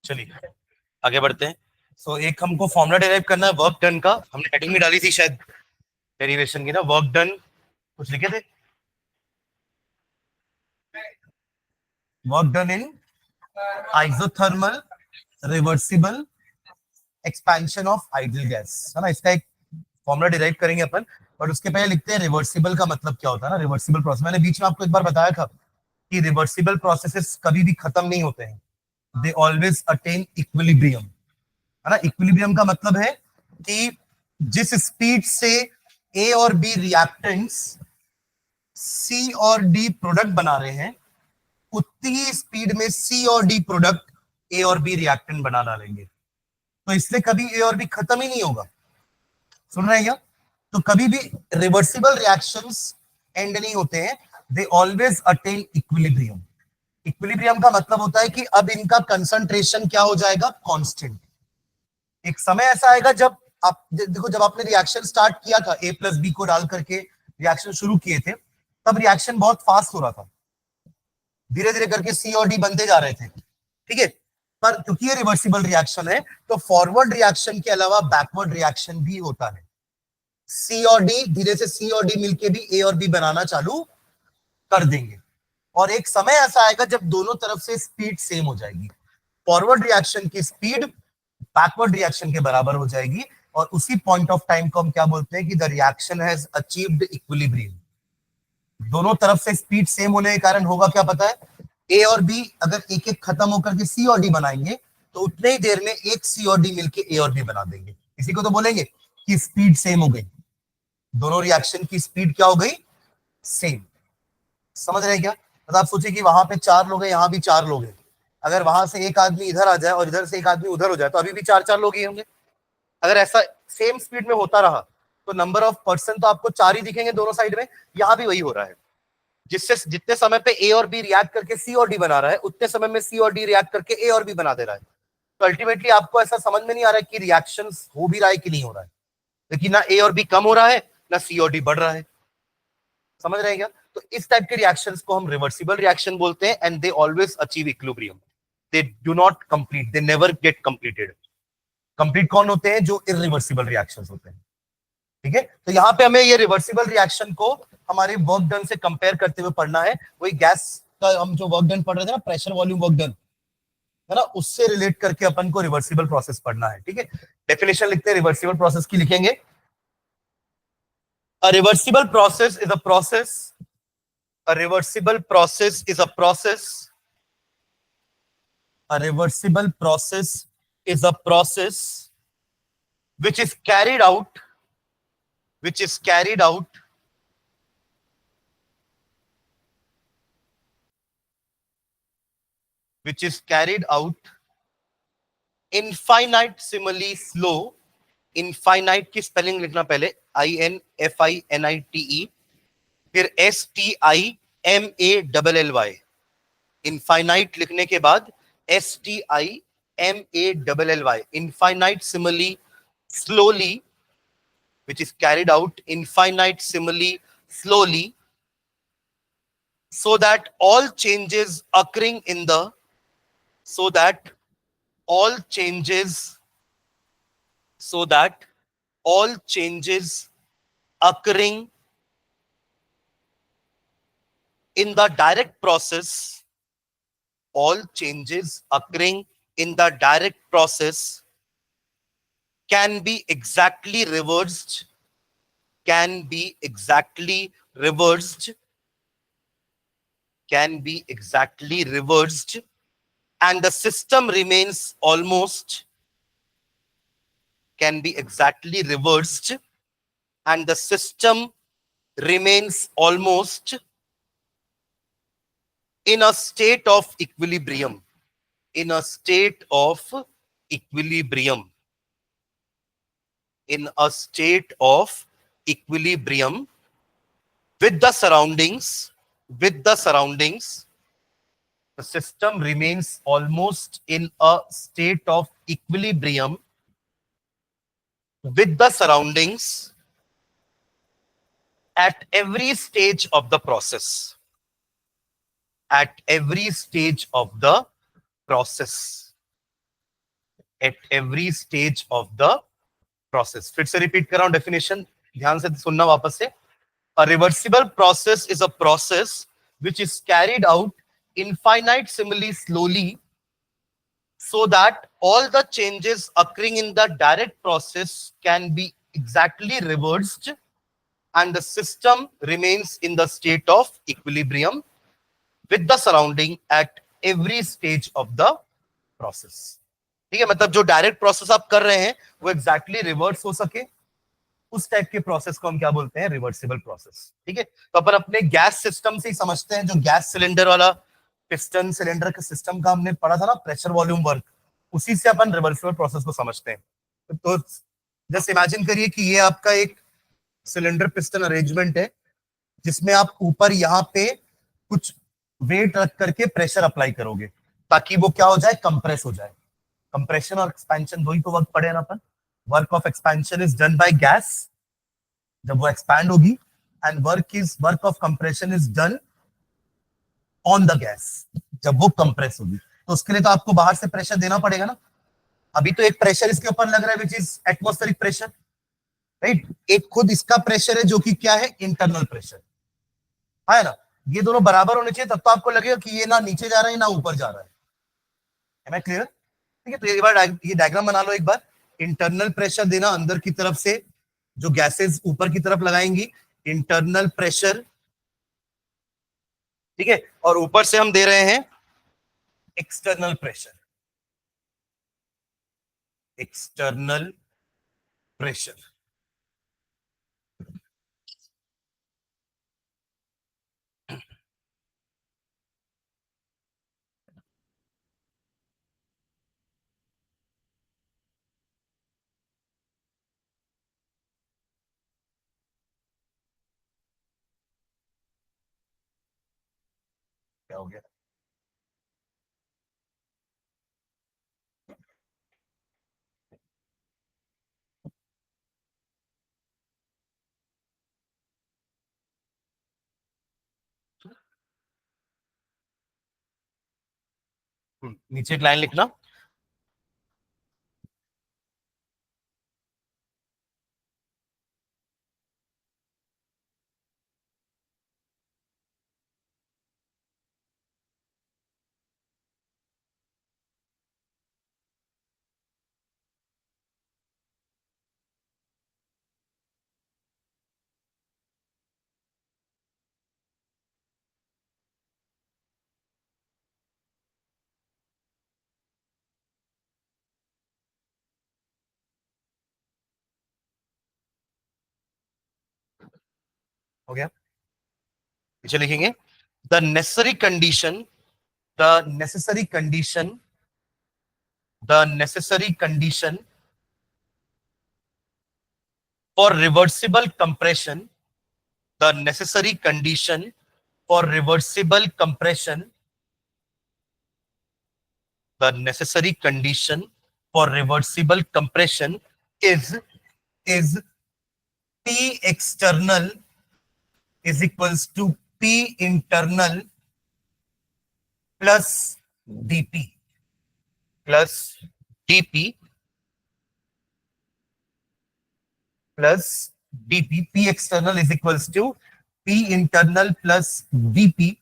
चलिए आगे बढ़ते हैं। सो एक हमको फॉर्मूला डेराइव करना है वर्क डन का। हमने हेडिंग में डाली थी शायद डेरिवेशन की ना, वर्क डन कुछ लिखे थे, work done in isothermal reversible expansion of ideal gas, है ना। इसका एक फॉर्मूला डिराइव करेंगे अपन, बट उसके पहले लिखते हैं रिवर्सिबल का मतलब क्या होता है ना। रिवर्सिबल प्रोसेस मैंने बीच में आपको एक बार बताया था कि रिवर्सिबल प्रोसेसेस कभी भी खत्म नहीं होते हैं, दे ऑलवेज अटेन इक्विलिब्रियम, है ना। इक्विलिब्रियम का मतलब है कि जिस स्पीड से ए और बी रिएक्टेंट्स सी और डी प्रोडक्ट बना रहे हैं, उतनी ही स्पीड में सी और डी प्रोडक्ट ए और बी रिएक्टेंट बना डालेंगे। तो इसलिए कभी ए और बी खत्म ही नहीं होगा। सुन रहे हैं क्या? तो कभी भी रिवर्सिबल रिएक्शंस एंड नहीं होते हैं, they always attain equilibrium. Equilibrium का मतलब होता है कि अब इनका कंसंट्रेशन क्या हो जाएगा, कांस्टेंट। एक समय ऐसा आएगा जब आप देखो, जब आपने रिएक्शन स्टार्ट किया था ए प्लस बी को डाल करके रिएक्शन शुरू किए थे, तब रिएक्शन बहुत फास्ट हो रहा था, धीरे धीरे करके सी और डी बनते जा रहे थे, ठीक है। पर क्योंकि ये रिवर्सिबल रिएक्शन है, तो फॉरवर्ड रिएक्शन के अलावा बैकवर्ड रिएक्शन भी होता है। सी और डी धीरे से सी और डी मिलके भी ए और बी बनाना चालू कर देंगे, और एक समय ऐसा आएगा जब दोनों तरफ से स्पीड सेम हो जाएगी। फॉरवर्ड रिएक्शन की स्पीड बैकवर्ड रिएक्शन के बराबर हो जाएगी, और उसी पॉइंट ऑफ टाइम को हम क्या बोलते हैं कि the reaction has achieved equilibrium. दोनों तरफ से स्पीड सेम होने के कारण होगा क्या पता है, ए और बी अगर एक एक खत्म होकर के सी और डी बनाएंगे, तो उतने ही देर में एक सी और डी मिलके ए और बी बना देंगे। इसी को तो बोलेंगे कि स्पीड सेम हो गई, दोनों रिएक्शन की स्पीड क्या हो गई, सेम। समझ रहे हैं क्या? मतलब आप सोचिए कि वहां पे 4 लोग हैं, यहाँ भी 4 लोग हैं, अगर वहां से एक आदमी इधर आ जाए और इधर से एक आदमी उधर हो जाए, तो अभी भी 4 लोग ही होंगे। अगर ऐसा सेम स्पीड में होता रहा, तो नंबर ऑफ पर्सन तो आपको 4 ही दिखेंगे दोनों साइड में। यहां भी वही हो रहा है, जिससे जितने समय पे ए और बी रिएक्ट करके सी और डी बना रहा है, उतने समय में सी और डी रिएक्ट करके ए और बी बना दे रहा है। तो अल्टीमेटली आपको ऐसा समझ में नहीं आ रहा है कि रिएक्शन हो भी रहा है कि नहीं हो रहा है, लेकिन ना ए और बी कम हो रहा है, ना सी और डी बढ़ रहा है। समझ रहे हैं क्या? तो इस टाइप के रिएक्शंस को हम रिवर्सिबल रिएक्शन बोलते हैं, and they always achieve equilibrium, they do not complete, they never get completed. Complete कौन होते हैं? जो इरिवर्सिबल रिएक्शंस होते हैं, ठीक है। तो यहाँ पे हमें ये रिवर्सिबल रिएक्शन को हमारे वर्क डन से कंपेयर करते हुए पढ़ना है। वही गैस का हम जो वर्क डन पढ़ रहे थे ना, प्रेशर वॉल्यूम वर्क डन, है ना, उससे रिलेट करके अपन को रिवर्सिबल प्रोसेस पढ़ना है, ठीक है। डेफिनेशन लिखते हैं रिवर्सिबल प्रोसेस की, लिखेंगे a reversible process is a process, a reversible process is a process, a reversible process is a process which is carried out, which is carried out which is carried out infinitesimally slow। Infinite की spelling लिखना पहले, INFINITE, फिर STIMALLY। Infinite लिखने के बाद STIMALLY, infinitesimally slowly, which is carried out infinitesimally slowly, so that all changes occurring in the, so that all changes, so that all changes occurring in the direct process, all changes occurring in the direct process can be exactly reversed, can be exactly reversed, can be exactly reversed, and the system remains almost, can be exactly reversed, and the system remains almost in a state of equilibrium, in a state of equilibrium, in a state of equilibrium with the surroundings, with the surroundings. The system remains almost in a state of equilibrium with the surroundings at every stage of the process, at every stage of the process, at every stage of the process. फिर से repeat कर रहा हूं definition, ध्यान से सुनना वापस से. A reversible process is a process which is carried out infinitesimally slowly so that all the changes occurring in the direct process can be exactly reversed and the system remains in the state of equilibrium with the surrounding at every stage of the process. ठीक है, मतलब जो direct process आप कर रहे हैं वो exactly reverse हो सके, उस टाइप के प्रोसेस को हम क्या बोलते हैं, रिवर्सिबल प्रोसेस. ठीक है, तो अपन अपने गैस सिस्टम से ही समझते हैं, जो गैस सिलेंडर वाला पिस्टन सिलेंडर के सिस्टम का हमने पढ़ा था ना, प्रेशर वॉल्यूम वर्क, उसी से अपन रिवर्सिबल प्रोसेस को समझते हैं. तो जस्ट इमेजिन करिए कि ये आपका एक सिलेंडर पिस्टन अरेंजमेंट है जिसमें आप ऊपर यहाँ पे कुछ वेट रख करके प्रेशर अप्लाई करोगे ताकि वो क्या हो जाए, कंप्रेस हो जाए. कंप्रेशन और एक्सपेंशन दो ही तो वर्क पढ़े ना अपन. Work of expansion is done by gas जब वो एक्सपैंड होगी, and work of compression is done on the gas जब वो कंप्रेस होगी. तो उसके लिए तो आपको बाहर से प्रेशर देना पड़ेगा ना. अभी तो एक प्रेशर इसके ऊपर लग रहा है which is atmospheric pressure, right. एक खुद इसका प्रेशर है जो कि क्या है, इंटरनल प्रेशर है ना. ये दोनों बराबर होने चाहिए, तब तो आपको लगेगा कि ये ना नीचे जा रहा है ना ऊपर जा रहा है. Am I clear? ठीक है, तो एक बार ये डायग्राम बना लो एक बार. इंटरनल प्रेशर देना अंदर की तरफ से, जो गैसेस ऊपर की तरफ लगाएंगी, इंटरनल प्रेशर. ठीक है, और ऊपर से हम दे रहे हैं एक्सटर्नल प्रेशर. External pressure. क्या हो गया? नीचे एक लाइन लिखना. हो गया, नीचे लिखेंगे the necessary condition, the necessary condition, the necessary condition for reversible compression, the necessary condition for reversible compression, the necessary condition for reversible compression is P external is equals to P internal plus dP plus dP plus dP. P external is equals to P internal plus dP.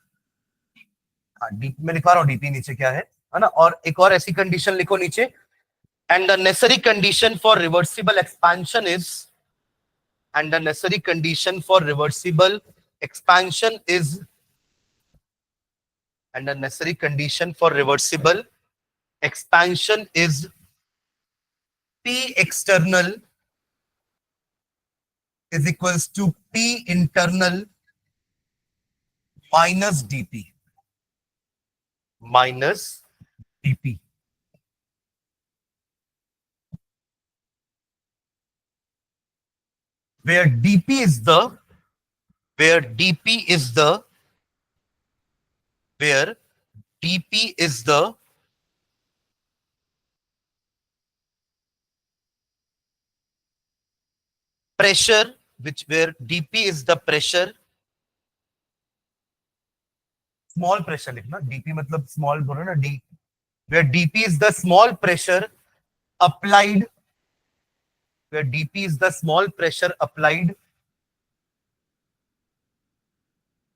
हाँ, DP में लिखा रहा हूँ, DP नीचे क्या है ना. और एक और ऐसी कंडीशन लिखो नीचे, and the necessary condition for reversible expansion is, and the necessary condition for reversible expansion is, and the necessary condition for reversible expansion is P external is equals to P internal minus dP, minus dP, where dP is the, where dP is the, where dP is the pressure, which where dP is the pressure, small pressure लिखना, dP मतलब small बोलो ना, d, where dP is the small pressure applied, where dp is the small pressure applied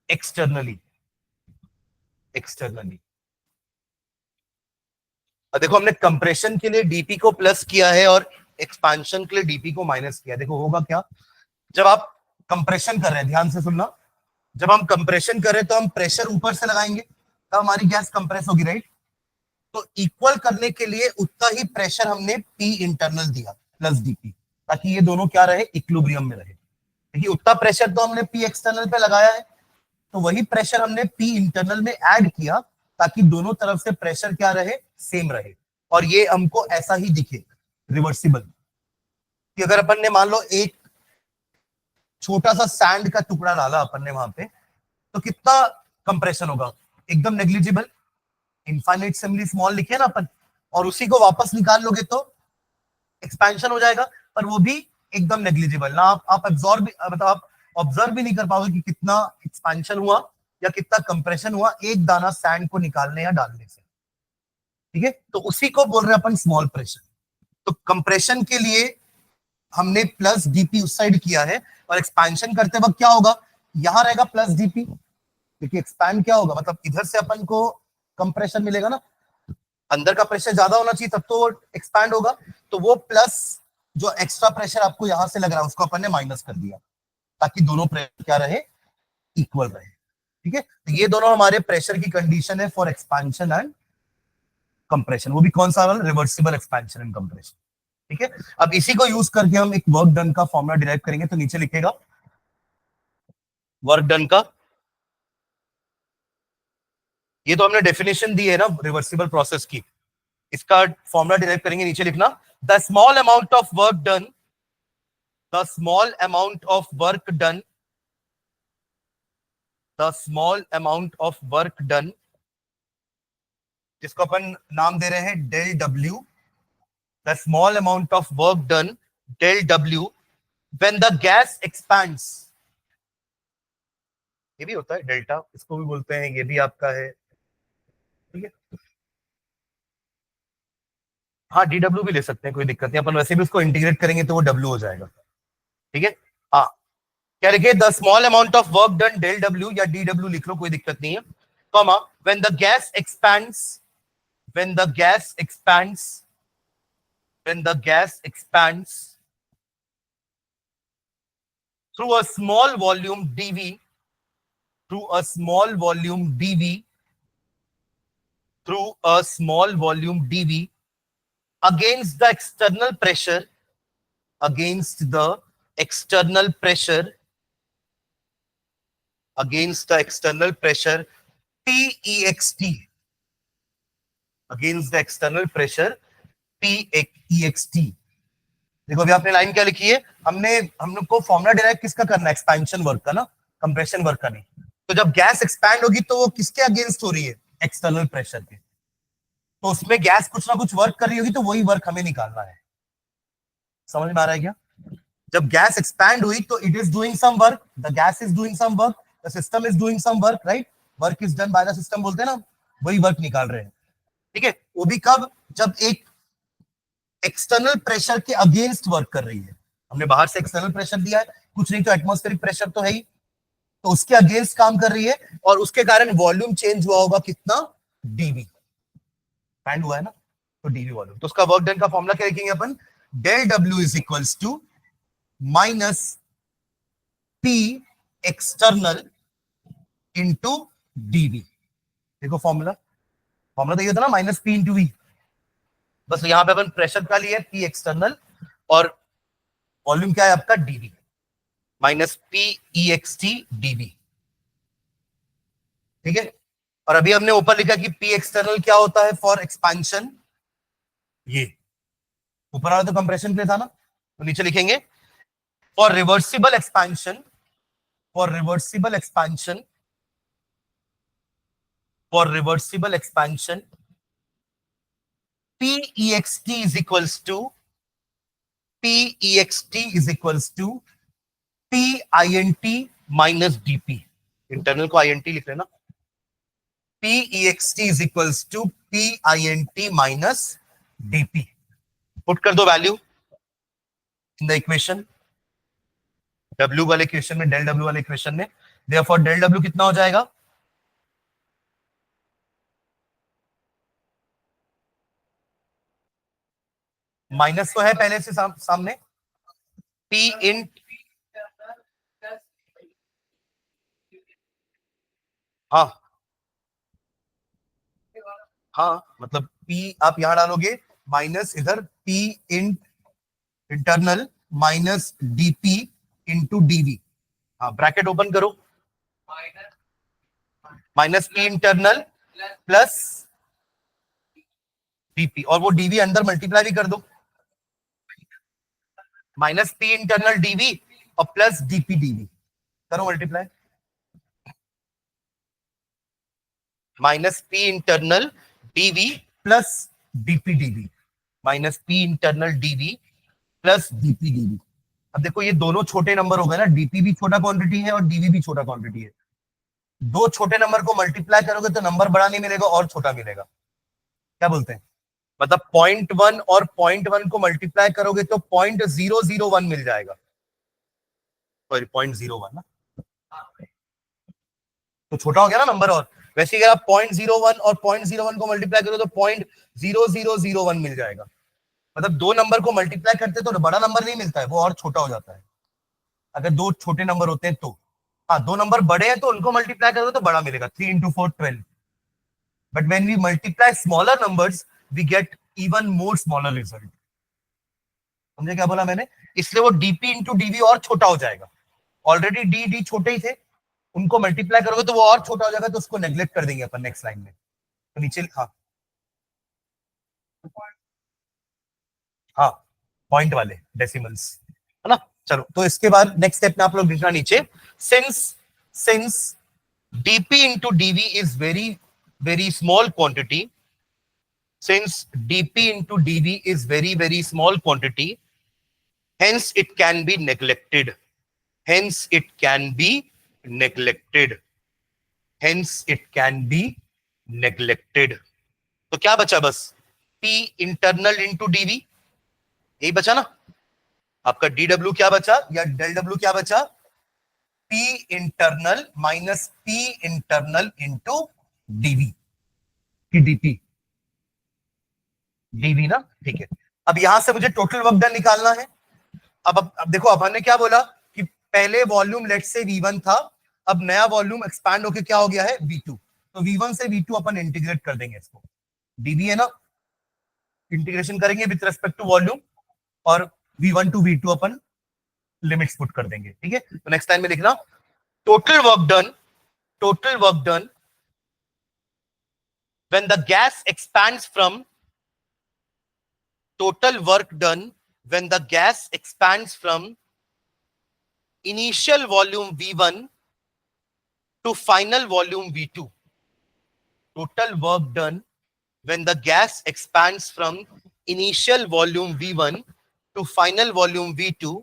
externally. अब देखो हमने compression के लिए DP को प्लस किया है और एक्सपांशन के लिए डीपी को माइनस किया। देखो होगा क्या, जब आप कंप्रेशन कर रहे हैं, ध्यान से सुनना, जब हम कंप्रेशन कर रहे हैं तो हम प्रेशर ऊपर से लगाएंगे तब हमारी गैस कंप्रेस होगी, राइट। तो इक्वल करने के लिए उतना ही प्रेशर हमने पी इंटरनल दिया प्लस डीपी, ताकि ये दोनों क्या रहे, इक्विलिब्रियम में रहे। देखिए उतना प्रेशर तो हमने पी एक्सटर्नल पे लगाया है, तो वही प्रेशर हमने पी इंटरनल में ऐड किया ताकि दोनों तरफ से प्रेशर क्या रहे, सेम रहे। और ये हमको ऐसा ही दिखे रिवर्सिबल, कि अगर अपन ने मान लो एक छोटा सा सैंड का टुकड़ा डाला अपन ने वहां पे, तो कितना कंप्रेशन होगा, एकदम नेग्लिजिबल, इनफाइनाइटली स्मॉल लिखे ना अपन, और उसी को वापस निकाल लोगे तो एक्सपेंशन हो जाएगा, पर वो भी एकदम नेग्लिजिबल ना। आप एब्जॉर्ब मतलब आप ऑब्जर्व भी नहीं कर पाओगे कि कितना एक्सपेंशन हुआ या कितना कंप्रेशन हुआ एक दाना सैंड को निकालने या डालने से, ठीक है। तो उसी को बोल रहे हैं अपन स्मॉल प्रेशर। तो कंप्रेशन के लिए हमने प्लस डीपी उस साइड किया है, और एक्सपेंशन करते वक्त क्या होगा, यहां रहेगा प्लस डीपी। देखिए एक्सपैंड क्या होगा, मतलब इधर से अपन को कंप्रेशन मिलेगा ना, अंदर का प्रेशर ज्यादा होना चाहिए तब तो एक्सपैंड होगा, तो वो प्लस जो एक्स्ट्रा प्रेशर आपको यहां से लग रहा है उसको अपन ने माइनस कर दिया, ताकि दोनों प्रेशर क्या रहे, इक्वल रहे, ठीक है। तो ये दोनों हमारे प्रेशर की कंडीशन है फॉर एक्सपेंशन एंड कंप्रेशन, वो भी कौन सा वाला, रिवर्सिबल एक्सपेंशन एंड कंप्रेशन, ठीक है। अब इसी को यूज करके हम एक वर्क डन का फॉर्मूला डिराइव करेंगे। तो नीचे लिखेगा वर्क डन का, ये तो हमने डेफिनेशन दी है ना रिवर्सिबल प्रोसेस की, इसका फॉर्मूला डिराइव करेंगे। नीचे लिखना the small amount of work done, the small amount of work done, the small amount of work done, जिसको अपन नाम दे रहे हैं del W, the small amount of work done del W when the gas expands, ये भी होता है डेल्टा, इसको भी बोलते हैं, ये भी आपका है, ठीक है। हाँ डीडब्ल्यू भी ले सकते हैं, कोई दिक्कत नहीं, अपन वैसे भी उसको इंटीग्रेट करेंगे तो वो डब्ल्यू हो जाएगा, ठीक है। हाँ क्या लिखे, the small amount of work done del W, या डी डब्ल्यू लिख लो, कोई दिक्कत नहीं है, comma when the gas expands, when the gas expands, when the gas expands through a small volume dV, through a small volume dV, through a small volume dV against the external pressure, against the external pressure, against the external pressure PEXT, against the external pressure PEXT। देखो अभी आपने line क्या लिखी है, हम लोग को formula derive किसका करना है, एक्सपेंशन वर्क का ना, कंप्रेशन वर्क का नहीं। तो जब गैस एक्सपैंड होगी तो वो किसके अगेंस्ट हो रही है, एक्सटर्नल प्रेशर के, तो उसमें गैस कुछ ना कुछ वर्क कर रही होगी, तो वही वर्क हमें निकालना है। समझ में आ रहा है क्या, जब गैस एक्सपैंड हुई तो it is doing some work, the gas is doing some work, the system is doing some work, right, work is done by the system बोलते हैं ना, वही वर्क निकाल रहे हैं, ठीक है। वो भी कब, जब एक एक्सटर्नल प्रेशर के अगेंस्ट वर्क कर रही है, हमने बाहर से एक्सटर्नल प्रेशर दिया है, कुछ नहीं तो एटमॉस्फेरिक प्रेशर तो है ही, तो उसके अगेंस्ट काम कर रही है, और उसके कारण वॉल्यूम चेंज हुआ होगा कितना, डीवी, एक्सपैंड हुआ है ना, तो डीवी वॉल्यूम। तो उसका वर्क डन का फॉर्मूला क्या लिखेंगे अपन, del W is equals to minus P external into DV. देखो फॉर्मूला, फॉर्मूला तो ये था ना, माइनस पी इंटू वी, बस यहां पे अपन प्रेशर का लिया पी एक्सटर्नल, और वॉल्यूम क्या है आपका, DV, minus P E X T DV, ठीक है। और अभी हमने ऊपर लिखा कि पी एक्सटर्नल क्या होता है फॉर एक्सपेंशन, ये ऊपर वाला तो कंप्रेशन के लिए था ना, तो नीचे लिखेंगे for reversible expansion, for reversible expansion, for reversible expansion PEXT is equals to PEXT is equals to PINT minus DP, internal को INT लिख लेना, PEXT is equals to PINT minus DP, put कर दो value in the equation, W वाले equation में, del W वाले equation में। Therefore del W कितना हो जाएगा? माइनस तो है पहले से सामने, P इन, हाँ हाँ, मतलब P आप यहां डालोगे, माइनस इधर P in internal minus dP into dV। हाँ, ब्रैकेट ओपन करो, minus P internal plus dP, और वो dV अंदर मल्टीप्लाई भी कर दो, माइनस P इंटरनल dV और प्लस dP dV, करो multiply, minus P internal dV plus dP dV, minus P internal dV plus dP dV। अब देखो ये दोनों छोटे नंबर हो गए ना, dP भी छोटा क्वांटिटी है और dV भी छोटा क्वांटिटी है। दो छोटे नंबर को मल्टीप्लाई करोगे तो नंबर बड़ा नहीं मिलेगा और छोटा मिलेगा। क्या बोलते हैं? मतलब 0.1 और 0.1 को मल्टीप्लाई करोगे तो 0.001 मिल जाएगा, सॉरी 0.01 ना, तो छोटा हो गया ना नंबर। और वैसे अगर आप 0.01 और 0.01 को मल्टीप्लाई करो तो 0.0001 मिल जाएगा। मतलब दो नंबर को मल्टीप्लाई करते तो बड़ा नंबर नहीं मिलता है, वो और छोटा हो जाता है अगर दो छोटे नंबर होते हैं तो। हाँ, दो नंबर बड़े हैं तो उनको मल्टीप्लाई करोगे तो बड़ा मिलेगा, 3 into 4 12। But when we multiply smaller numbers we get even more smaller result. समझे क्या बोला मैंने? इसलिए वो डीपी इंटू डीवी और छोटा हो जाएगा। ऑलरेडी डी डी छोटे ही थे, उनको मल्टीप्लाई करोगे तो वो और छोटा हो जाएगा, तो उसको नेग्लेक्ट कर देंगे अपन नेक्स्ट लाइन में। तो नीचे, हाँ हाँ, पॉइंट वाले डेसिमल्स, है ना। चलो, तो इसके बाद नेक्स्ट स्टेप में आप लोग लिखना नीचे, since since DP into DV is very very small quantity, since dp into dv is very very small quantity, hence it can be neglected, hence it can be neglected, hence it can be neglected। तो क्या बचा? बस p internal into dv, यही बचा ना आपका। dw क्या बचा या डेल w क्या बचा? p internal minus p internal into dv की dp dv ना, ठीक है। अब यहां से मुझे टोटल वर्क डन निकालना है। अब देखो, अब हमने क्या बोला कि पहले वॉल्यूम लेट से V1 था, अब नया वॉल्यूम एक्सपैंड होके क्या हो गया है? V2। तो V1 से V2 अपन इंटीग्रेट कर देंगे इसको, dV है ना, इंटीग्रेशन करेंगे विथ रेस्पेक्ट टू वॉल्यूम, और V1 to V2 upon limits put कर देंगे, ठीक है। तो नेक्स्ट टाइम में लिखना, total work done, total work done when the gas expands from, total work done when the gas expands from initial volume V1 to final volume V2, total work done when the gas expands from initial volume V1 to final volume V2,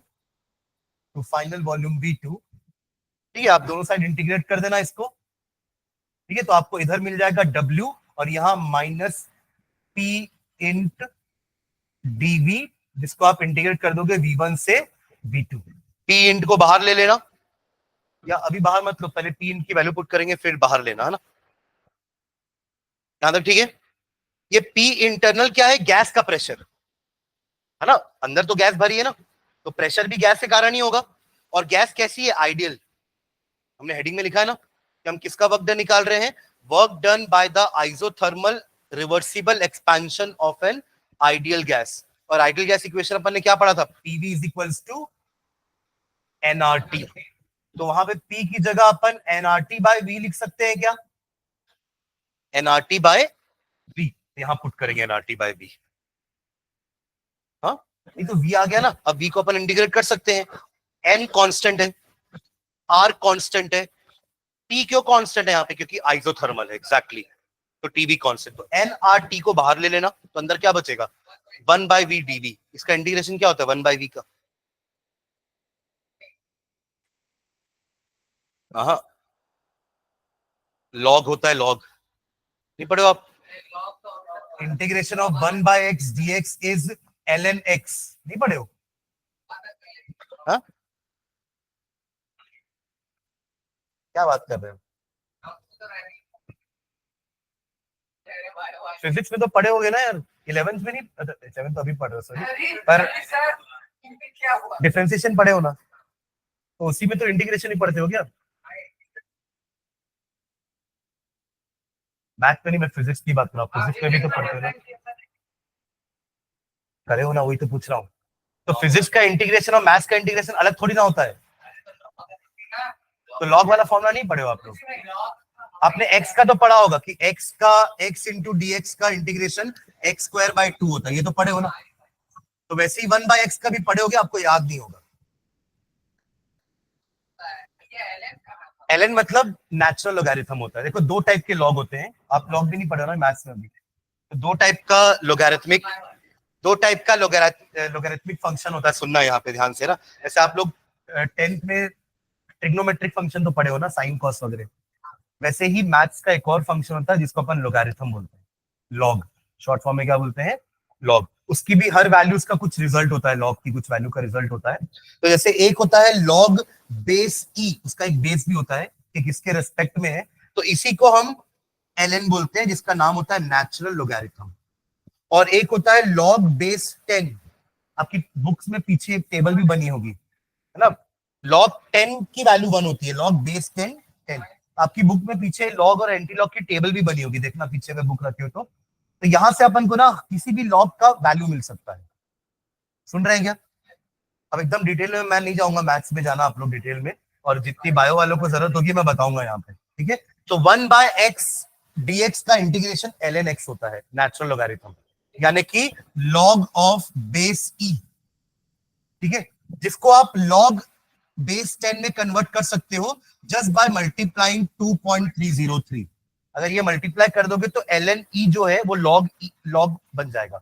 to final volume V2, ठीक है। आप दोनों side integrate कर देना इसको, ठीक है। तो आपको इधर मिल जाएगा W और यहां माइनस P इंट dV, जिसको आप इंटीग्रेट कर दोगे V1 से V2। P इंट को बाहर ले लेना, या अभी बाहर मत लो, पहले P इंट की वैल्यू पुट करेंगे फिर बाहर लेना, है ना। यहां तक ठीक है। ये P इंटरनल क्या है? गैस का प्रेशर, है ना। अंदर तो गैस भरी है ना, तो प्रेशर भी गैस के कारण ही होगा। और गैस कैसी है? आइडियल। हमने हेडिंग में लिखा है ना कि हम किसका वर्क डन निकाल रहे हैं? Work done by the isothermal reversible expansion of an ideal gas. और आइडियल गैस इक्वेशन अपन ने क्या पढ़ा था? PV is equals to NRT. तो वहां पे पी की जगह अपन एनआरटी बाय वी लिख सकते हैं क्या? एनआरटी बाय वी, यहां पुट करेंगे एनआरटी बाय वी। हाँ, ये तो वी आ गया ना। अब वी को अपन इंटीग्रेट कर सकते हैं। एन कांस्टेंट है, आर कांस्टेंट है, टी क्यों कांस्टेंट है यहाँ पे? क्योंकि आइसोथर्मल है, एग्जैक्टली। तो टी भी कांस्टेंट, तो एन आर टी को बाहर ले लेना, तो अंदर क्या बचेगा? 1 बाई वी डी वी। इसका इंटीग्रेशन क्या होता है 1 बाई वी का? हाँ, लॉग होता है, लॉग नहीं पढ़े हो आप? Integration of 1 by X D X is ln x नहीं पढ़े हो? हाँ, क्या बात कर रहे हो? फिजिक्स में तो पढ़े होगे ना यार, 11th में नहीं? 7th तो अभी पढ़ रहे हो सॉरी, पर डिफरेंशिएशन पढ़े हो ना, तो उसी में तो इंटीग्रेशन ही पढ़ते हो क्या? मैथ में नहीं, मैं फिजिक्स की बात कर रहा हूँ, फिजिक्स में भी तो पढ़ते हो ना, करे हो ना, वही तो पूछ रहा हूँ। तो फिजिक्स का इंटीग्रेशन और मैथ्स का इंटीग्रेशन अलग थोड़ी ना होता है। तो लॉग वाला फॉर्मूला नहीं पढ़े हो आप लोग? आपने एक्स का तो पढ़ा होगा कि एक्स का एक्स इंटू डी एक्स का इंटीग्रेशन एक्स स्क्वायर बाय 2 होता है, ये तो पढ़े हो ना? तो वैसे ही 1/x का भी पढ़े होगे, आपको याद नहीं होगा। ln मतलब नेचुरल लॉगरिथम होता है। देखो दो टाइप के लॉग होते हैं, आप लॉग भी नहीं पढ़े ना मैथ्स में भी, तो दो टाइप का लोगरिथमिक फंक्शन होता है। सुनना यहाँ पे ध्यान से ना, जैसे आप लोग 10th में ट्रिग्नोमेट्रिक फंक्शन तो पढ़े हो ना, साइन कॉस वगैरह, वैसे ही मैथ्स का एक और फंक्शन होता है जिसको अपन लोगरिथम बोलते हैं। लॉग शॉर्ट फॉर्म में क्या बोलते हैं? लॉग। उसकी भी हर वैल्यूज का कुछ रिजल्ट होता है, लॉग की कुछ वैल्यू का रिजल्ट होता है। तो जैसे एक होता है लॉग बेस ई, उसका एक बेस भी होता है कि किसके रेस्पेक्ट में है, तो इसी को हम ln बोलते हैं, जिसका नाम होता है नेचुरल लोगरिथम। और एक होता है लॉग बेस 10, आपकी बुक्स में पीछे एक टेबल भी बनी होगी, है ना? लॉग 10 की वैल्यू 1 होती है, लॉग बेस 10 10। आपकी बुक में पीछे लॉग और एंटी लॉग की टेबल भी बनी होगी, देखना पीछे में बुक रखी हो तो यहां से अपन को ना किसी भी लॉग का वैल्यू मिल सकता है। सुन रहे हैं क्या? अब एकदम डिटेल में मैं नहीं जाऊंगा, मैथ्स में जाना आप लोग डिटेल में, और जितनी बायो वालों को जरूरत होगी मैं बताऊंगा यहाँ पे, ठीक है? तो 1/x dx का इंटीग्रेशन ln x होता है, नेचुरल लॉगरिथम, यानी कि लॉग ऑफ बेस ई, ठीक है? जिसको आप लॉग बेस 10 में कन्वर्ट कर सकते हो जस्ट बाय मल्टीप्लाइंग 2.303। अगर ये मल्टीप्लाई कर दोगे तो ln e जो है वो लॉग बन जाएगा,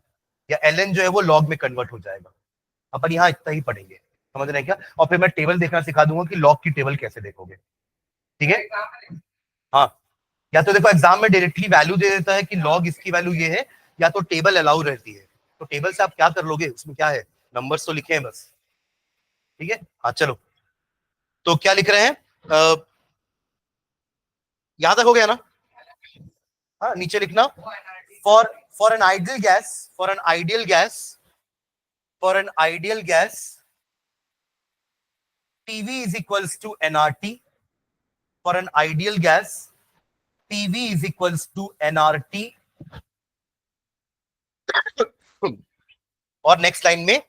या ln जो है वो लॉग में कन्वर्ट हो जाएगा। अपन यहाँ इतना ही पढ़ेंगे, समझ रहे हैं क्या? और फिर मैं टेबल देखना सिखा दूंगा कि लॉग की टेबल कैसे देखोगे, ठीक है? हाँ, या तो देखो एग्जाम में डायरेक्टली वैल्यू दे देता है कि लॉग इसकी वैल्यू ये है, या तो टेबल अलाउ रहती है। तो टेबल से आप क्या कर लोगे, उसमें क्या है, नंबर्स तो लिखे हैं बस, ठीक है? हाँ चलो, तो क्या लिख रहे हैं? यहां तक हो गया ना? हाँ, नीचे लिखना, for for an ideal gas for an ideal gas for an ideal gas PV is equals to nRT. For an ideal gas, PV is equals to nRT. और नेक्स्ट लाइन में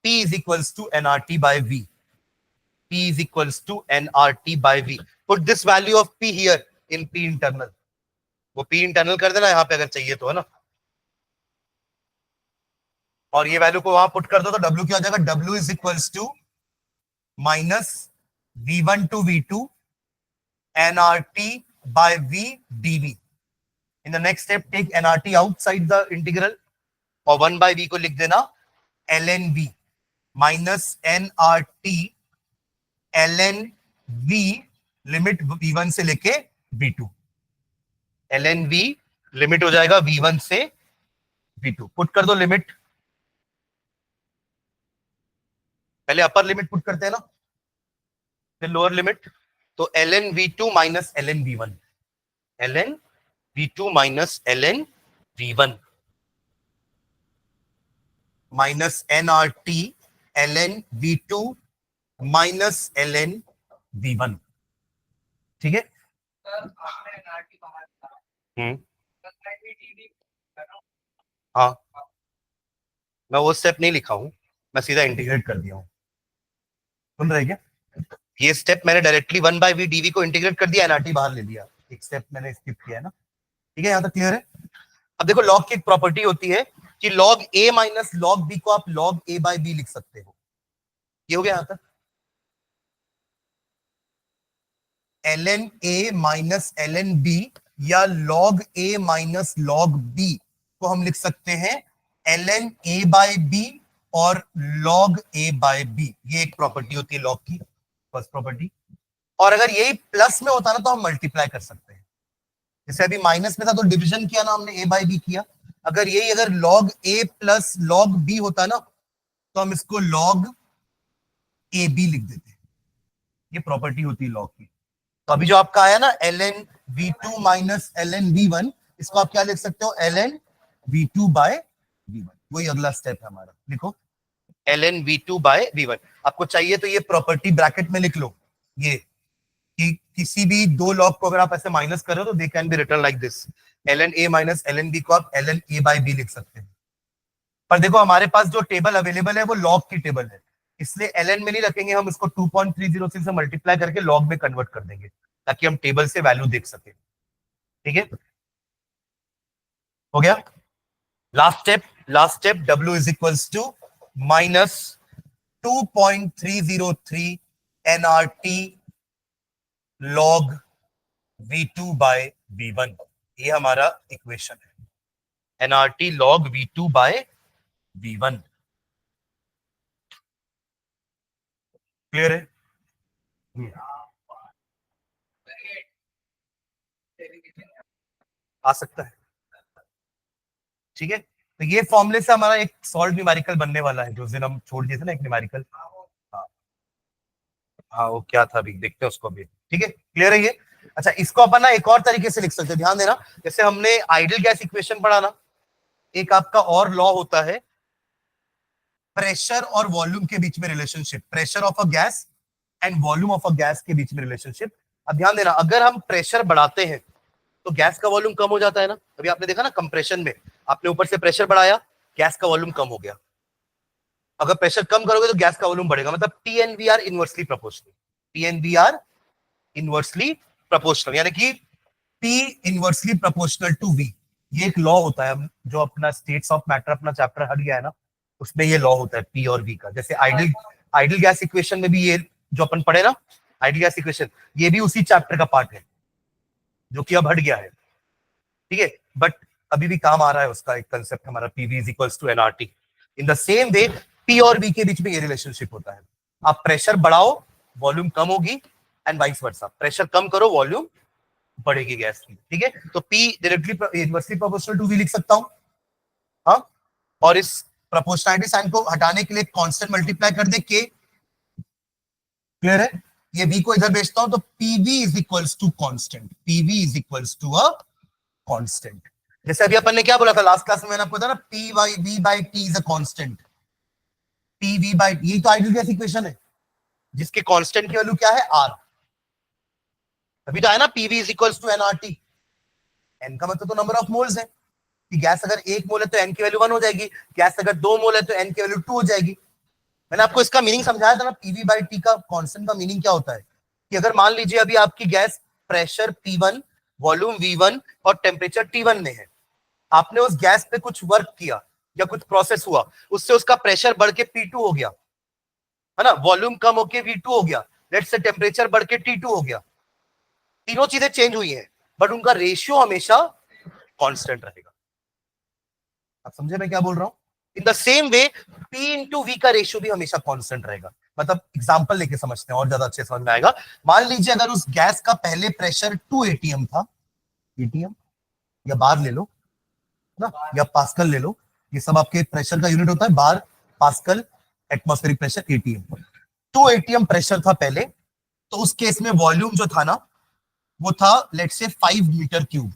P is equals to nRT by V. P is equals to nRT by V. Put this value of P here in P internal. वो P internal कर देना यहाँ पे अगर चाहिए तो, है ना? और ये वैल्यू को वहां पुट कर दो तो W क्या हो जाएगा? W is equals to minus V1 to V2 nRT by V dV. In the next step, take nRT outside the integral और 1/v को लिख देना ln v minus nRT ln v limit v1 से लेके v2। ln v limit हो जाएगा v1 से v2। Put कर दो लिमिट, पहले अपर लिमिट पुट करते हैं ना, फिर लोअर लिमिट। तो ln v2 minus ln v1, ln v2 minus ln v1 minus nRT ln v2 minus ln v1, ठीक है? हाँ, मैं वो स्टेप नहीं लिखा हूं, मैं सीधा इंटीग्रेट कर दिया हूं। सुन रहे क्या? ये स्टेप मैंने डायरेक्टली 1/v dv को इंटीग्रेट कर दिया, एनआरटी बाहर ले लिया, एक स्टेप मैंने स्किप किया है ना, ठीक है? यहां तक क्लियर है? अब देखो लॉग की एक प्रॉपर्टी होती है कि log a minus log b को आप लॉग a बाय b लिख सकते हो। ये हो गया यहां तक? ln a minus ln b या log a minus log b को हम लिख सकते हैं ln a बाय b और log a बाय b। ये एक प्रॉपर्टी होती है लॉग की, फर्स्ट प्रॉपर्टी। और अगर यही प्लस में होता ना तो हम मल्टीप्लाई कर सकते हैं। जैसे अभी माइनस में था तो डिवीजन किया ना हमने, a बाय b किया, अगर यही अगर log a plus log b होता ना तो हम इसको log ab लिख देते। ये प्रॉपर्टी होती है लॉग की। तो अभी जो आपका आया ना ln v2 minus ln v1, इसको आप क्या लिख सकते हो, ln v2 बाय v1। वही अगला स्टेप है हमारा, लिखो ln v2 बाय v1। आपको चाहिए तो ये प्रॉपर्टी ब्रैकेट में लिख लो, ये कि किसी भी दो लॉग को अगर आप ऐसे माइनस करो तो they can be written like this, ln a minus ln b को आप ln a बाय b लिख सकते हैं। पर देखो हमारे पास जो टेबल अवेलेबल है वो लॉग की टेबल है, इसलिए ln में नहीं रखेंगे, हम इसको 2.306 से मल्टीप्लाई करके लॉग में कन्वर्ट कर देंगे ताकि हम टेबल से वैल्यू देख सके। ठीक है, हो गया। Last step w is equals to minus 2.303 nRT log v2 by v1। ये हमारा इक्वेशन है, nRT log v2 by v1। Clear है? आ सकता है, ठीक है। तो ये फॉर्मूले से हमारा एक सॉल्व न्यूमेरिकल बनने वाला है, जो दिन हम छोड़ दिए थे ना एक न्यूमेरिकल। हाँ हाँ, वो क्या था अभी देखते हैं उसको अभी। ठीक है, क्लियर है ये? अच्छा, इसको अपन ना एक और तरीके से लिख सकते हैं, ध्यान देना। जैसे हमने आइडियल गैस इक्वेशन पढ़ा ना, एक आपका और लॉ होता है प्रेशर और वॉल्यूम के बीच में relationship, pressure of a gas and volume of a gas के बीच में रिलेशनशिप। अब ध्यान देना, अगर हम प्रेशर बढ़ाते हैं तो गैस का वॉल्यूम कम हो जाता है ना। अभी आपने देखा ना कंप्रेशन में, आपने ऊपर से प्रेशर बढ़ाया, गैस का वॉल्यूम कम हो गया। अगर प्रेशर कम करोगे तो गैस का वॉल्यूम बढ़ेगा, मतलब T N V R inversely proportional, T N V R inversely proportional, यानी कि P inversely proportional to V. ये एक लॉ होता है, जो अपना स्टेट्स ऑफ मैटर अपना चैप्टर हट गया है ना, उसमें ये लॉ होता है पी और वी का। जैसे आइडियल गैस इक्वेशन में भी ये जो अपन पढ़े ना, आइडियल गैस इक्वेशन, ये भी उसी चैप्टर का पार्ट है जो कि अब हट गया है। ठीक है, बट अभी भी काम आ रहा है उसका एक कंसेप्ट हमारा, PV is equals to NRT. In the same way P और वी के बीच में ये रिलेशनशिप होता है। आप प्रेशर बढ़ाओ, वॉल्यूम कम होगी, एंड वाइस वर्सा, प्रेशर कम करो, वॉल्यूम बढ़ेगी गैस की। ठीक है, तो P directly inversely proportional to V लिख सकता हूं, हाँ। और इस प्रोपोर्शनलिटी साइन को हटाने के लिए कांस्टेंट मल्टीप्लाई कर दे के। क्लियर है? ये v को इधर भेजता हूं तो pv is equals to constant, pv is equals to a constant. जैसे अभी अपन ने क्या बोला था लास्ट क्लास में, मैंने आपको बताया ना, p by v by t is a constant, pv by, ये तो आइडियल गैस इक्वेशन है जिसके कांस्टेंट की वैल्यू क्या है, r। अभी तो आया ना pv is equals to nRT। n का मतलब तो नंबर ऑफ मोल्स है, कि गैस अगर 1 मोल है तो n की वैल्यू 1 हो जाएगी, गैस अगर 2 मोल है तो n की वैल्यू 2 हो जाएगी। मैंने आपको इसका मीनिंग समझाया था ना, पीवी बाई टी का कांस्टेंट का मीनिंग क्या होता है, कि अगर मान लीजिए अभी आपकी gas pressure P1, volume V1 और टेम्परेचर T1 में है, आपने उस गैस पे कुछ वर्क किया या कुछ प्रोसेस हुआ, उससे उसका प्रेशर बढ़ के P2 हो गया, है ना, वॉल्यूम कम होके V2 हो गया, लेट्स से टेम्परेचर बढ़ के T2 हो गया। तीनों चीजें चेंज हुई हैं, बट उनका रेशियो हमेशा कांस्टेंट रहेगा। आप समझे मैं क्या बोल रहा हूं? In the same way P into V का रेशियो भी हमेशा कांस्टेंट रहेगा। मतलब एग्जांपल लेके समझते हैं और ज्यादा अच्छे समझ में आएगा। मान लीजिए अगर उस गैस का पहले प्रेशर 2 एटीएम था, एटीएम या बार ले लो ना, या पास्कल ले लो, ये सब आपके प्रेशर का यूनिट होता है, bar, pascal, atmospheric pressure, atm. 2 atm pressure था पहले, तो उस केस में वॉल्यूम जो था ना, वो था let's say 5 metre cube.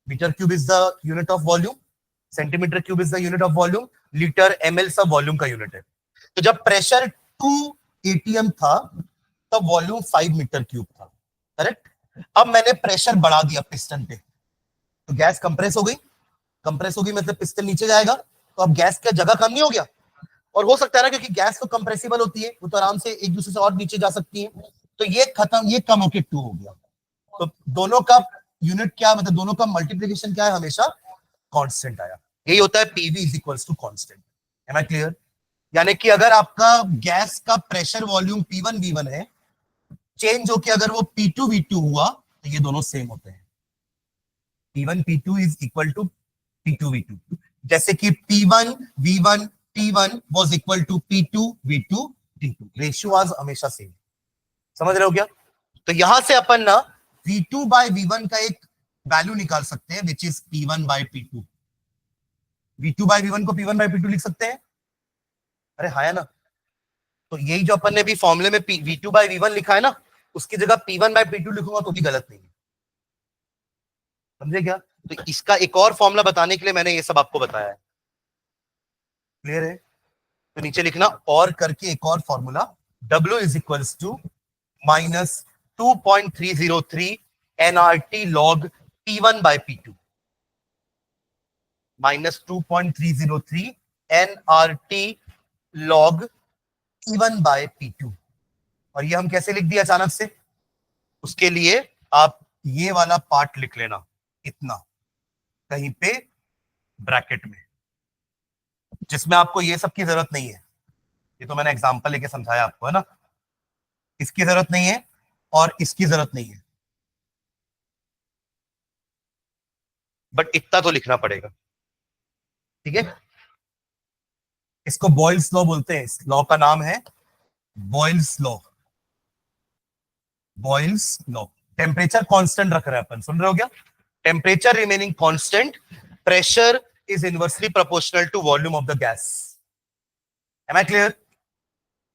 Metre cube is the unit of volume, centimetre cube is the unit of volume, litre ml सब वॉल्यूम का यूनिट है। तो जब प्रेशर 2 एटीएम था तब वॉल्यूम 5 मीटर क्यूब था, करेक्ट। अब मैंने प्रेशर बढ़ा दिया पिस्टन पे, तो गैस कंप्रेस हो गई, कंप्रेस होगी मतलब पिस्टन नीचे जाएगा, तो अब गैस का जगह कम नहीं हो गया। और हो सकता है ना, क्योंकि गैस तो कंप्रेसिबल होती है, वो तो आराम से एक दूसरे से और नीचे जा सकती है, तो ये खत्म, ये कम होके 2 हो गया। तो दोनों का यूनिट क्या, मतलब दोनों का मल्टीप्लीकेशन क्या है, हमेशा कांस्टेंट आया। यही होता है PV is equals to constant. Am I clear? यानी कि अगर आपका गैस का प्रेशर वॉल्यूम P1 V1 है, चेंज होके अगर वो P2 V2 हुआ तो ये दोनों सेम होते हैं, P1 P2 is equal to P2 V2। जैसे कि P1 V1 T1 was equal to P2 V2 T2, ratio आज हमेशा सेम। समझ रहे हो क्या? तो यहां से अपन ना V2 बाय V1 का एक वैल्यू निकाल सकते हैं, which is P1 by P2। V2 by V1 को P1 बाय P2 लिख सकते हैं? अरे हाँ है ना। तो यही जो अपन ने भी फॉर्मूले में V2 बाय V1 लिखा है ना, उसकी जगह P1 बाय P2 लिखूंगा तो भी गलत नहीं है। समझे क्या? तो इसका एक और फॉर्मूला बताने के लिए मैंने ये सब आपको बताया है। क्लियर है? तो नीचे लिखना और करके एक और formula, W is equals to minus 2.303 NRT log P1 by P2, minus 2.303 NRT log P1 by P2। और ये हम कैसे लिख दिया अचानक से? उसके लिए आप ये वाला पार्ट लिख लेना, इतना कहीं पे ब्रैकेट में, जिसमें आपको ये सब की जरूरत नहीं है। ये तो मैंने एग्जांपल लेके समझाया आपको, है ना। इसकी जरूरत नहीं है और इसकी जरूरत नहीं है, बट इतना तो लिखना पड़ेगा। ठीक है, इसको बॉयल्स लॉ बोलते हैं। इस लॉ का नाम है Boyle's law. Boyle's law. Temperature constant रख रहे हैं अपन, सुन रहे हो क्या? Temperature remaining constant, pressure is inversely proportional to volume of the gas. Am I clear?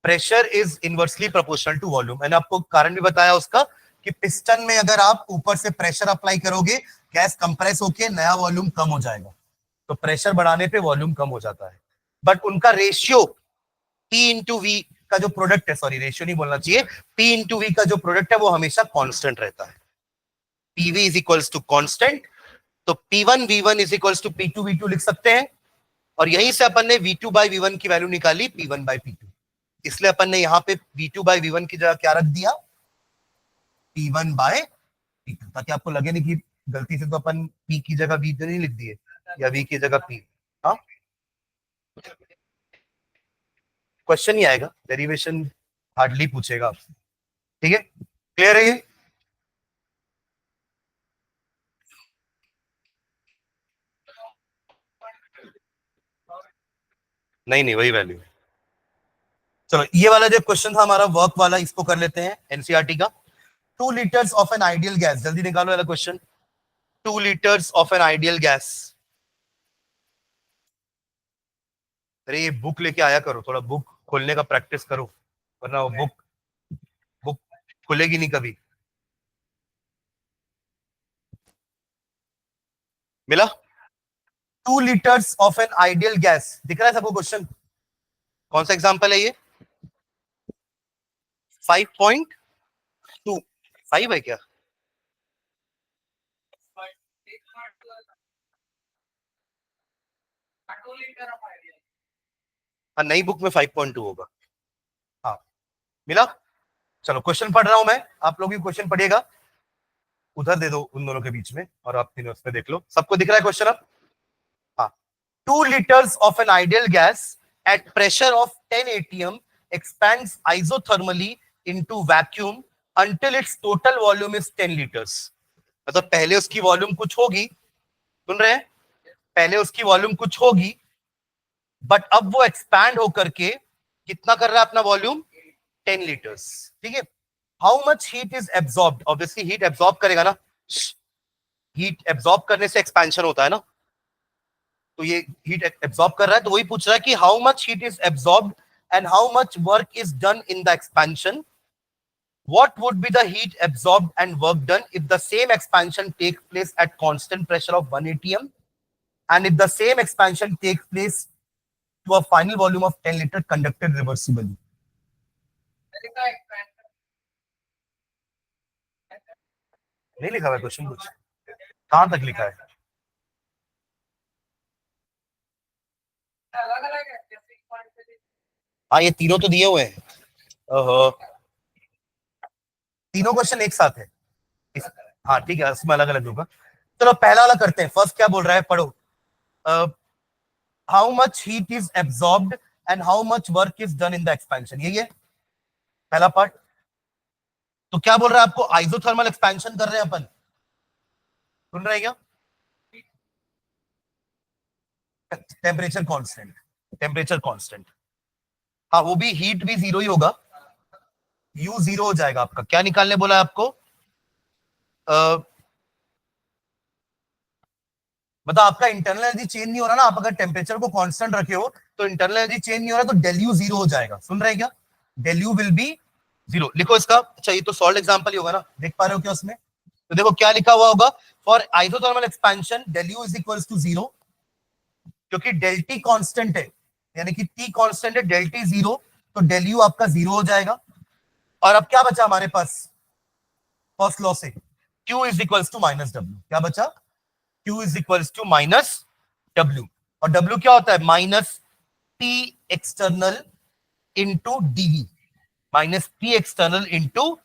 Pressure is inversely proportional to volume. मैंने आपको कारण भी बताया उसका कि पिस्टन में अगर आप ऊपर से प्रेशर अप्लाई करोगे, गैस कंप्रेस होके नया वॉल्यूम कम हो जाएगा। तो प्रेशर बढ़ाने पे वॉल्यूम कम हो जाता है, बट उनका रेशियो P इंटू वी का जो प्रोडक्ट है, सॉरी रेशियो नहीं बोलना चाहिए, P इंटू वी का जो प्रोडक्ट है वो हमेशा कांस्टेंट रहता है। PV is equals to constant, तो P1 V1 is equals to P2 V2 लिख सकते हैं। और यहीं से अपन ने V2 बाय V1 की वैल्यू निकाली P1 बाय P2। इसलिए अपन ने यहाँ पे V2 बाय V1 की जगह क्या रख दिया? P1 बाय P2, ताकि आपको लगे नहीं कि गलती से तो अपन P की जगह V नहीं लिख दिए या V की जगह P। हाँ, क्वेश्चन ही आएगा, डेरिवेशन हार्डली पूछेगा आपसे। ठीक है, क्लियर है ये? नहीं नहीं, वही वैल्यू। चलो ये वाला जो क्वेश्चन था हमारा वर्क वाला, इसको कर लेते हैं एनसीईआरटी का। 2 liters of an ideal gas, जल्दी निकालो वाला question. 2 liters of an ideal gas. अरे ये बुक लेके आया करो, थोड़ा बुक खोलने का प्रैक्टिस करो, वरना वो बुक बुक खुलेगी नहीं कभी। मिला? 2 liters of an ideal gas, दिख रहा है सबको क्वेश्चन? कौन सा एग्जांपल है ये? 5.25 है क्या? हाँ, नई बुक में 5.2 होगा। हाँ, मिला? चलो क्वेश्चन पढ़ रहा हूं मैं, आप लोग भी क्वेश्चन पढ़िएगा। उधर दे दो उन दोनों के बीच में, और आप तीनों उसमें देख लो, सबको दिख रहा है क्वेश्चन अब? हाँ। 2 liters of an ideal gas at pressure of 10 atm expands isothermally into vacuum until its total volume is 10 liters। मतलब पहले उसकी वॉल्यूम कुछ होगी, सुन रहे हैं? पहले उसकी वॉल्यूम कुछ होगी, बट अब वो एक्सपैंड होकर के कितना कर रहा है अपना वॉल्यूम? 10 लीटर्स। ठीक है। How much heat is absorbed? Obviously heat absorb करेगा ना, हीट एब्सॉर्ब करने से एक्सपेंशन होता है ना। तो ये हीट एब्सॉर्ब कर रहा है, तो वही पूछ रहा है कि how much heat is absorbed and how much work is done in the expansion. What would be the heat absorbed and work done if the same expansion takes place at constant pressure of 1 atm and if the same expansion takes place to a final volume of 10 liter conducted reversibly? नहीं लिखा हुआ question कुछ? कहां तक लिखा है? हाँ, ये तीनों तो दिए हुए हैं। ओहो, तीनों क्वेश्चन एक साथ है हाँ ठीक है, उसमें अलग अलग होगा। चलो पहला वाला करते हैं। फर्स्ट क्या बोल रहा है, पढ़ो। How much heat is absorbed and how much work is done in the expansion, यही है पहला पार्ट। तो क्या बोल रहा है आपको? आइसोथर्मल एक्सपेंशन कर रहे हैं अपन, सुन रहे हैं क्या? Temperature constant, temperature constant. हाँ, वो भी हीट भी जीरो ही होगा, यू जीरो हो जाएगा आपका। क्या निकालने बोला है आपको? मतलब आपका इंटरनल एनर्जी चेंज नहीं हो रहा ना, आप अगर टेम्परेचर को कांस्टेंट रखे हो तो इंटरनल एनर्जी चेंज नहीं हो रहा, तो डेल यू जीरो हो जाएगा। सुन रहे हैं क्या? Del U will be zero. लिखो इसका। अच्छा, ये तो सॉल्व एग्जांपल ही होगा ना, देख पा रहे हो क्या उसमें? तो देखो क्या लिखा हुआ होगा, for isothermal expansion del U is equals to zero, क्योंकि डेल टी कांस्टेंट है, यानी कि टी कांस्टेंट है, डेल टी जीरो, तो डेल यू आपका जीरो हो जाएगा। और अब क्या बचा हमारे पास फर्स्ट लॉ से? Q is equals to minus W. क्या बचा? Q is equals to minus W. और डब्ल्यू क्या होता है? Minus T external into DV, minus T external into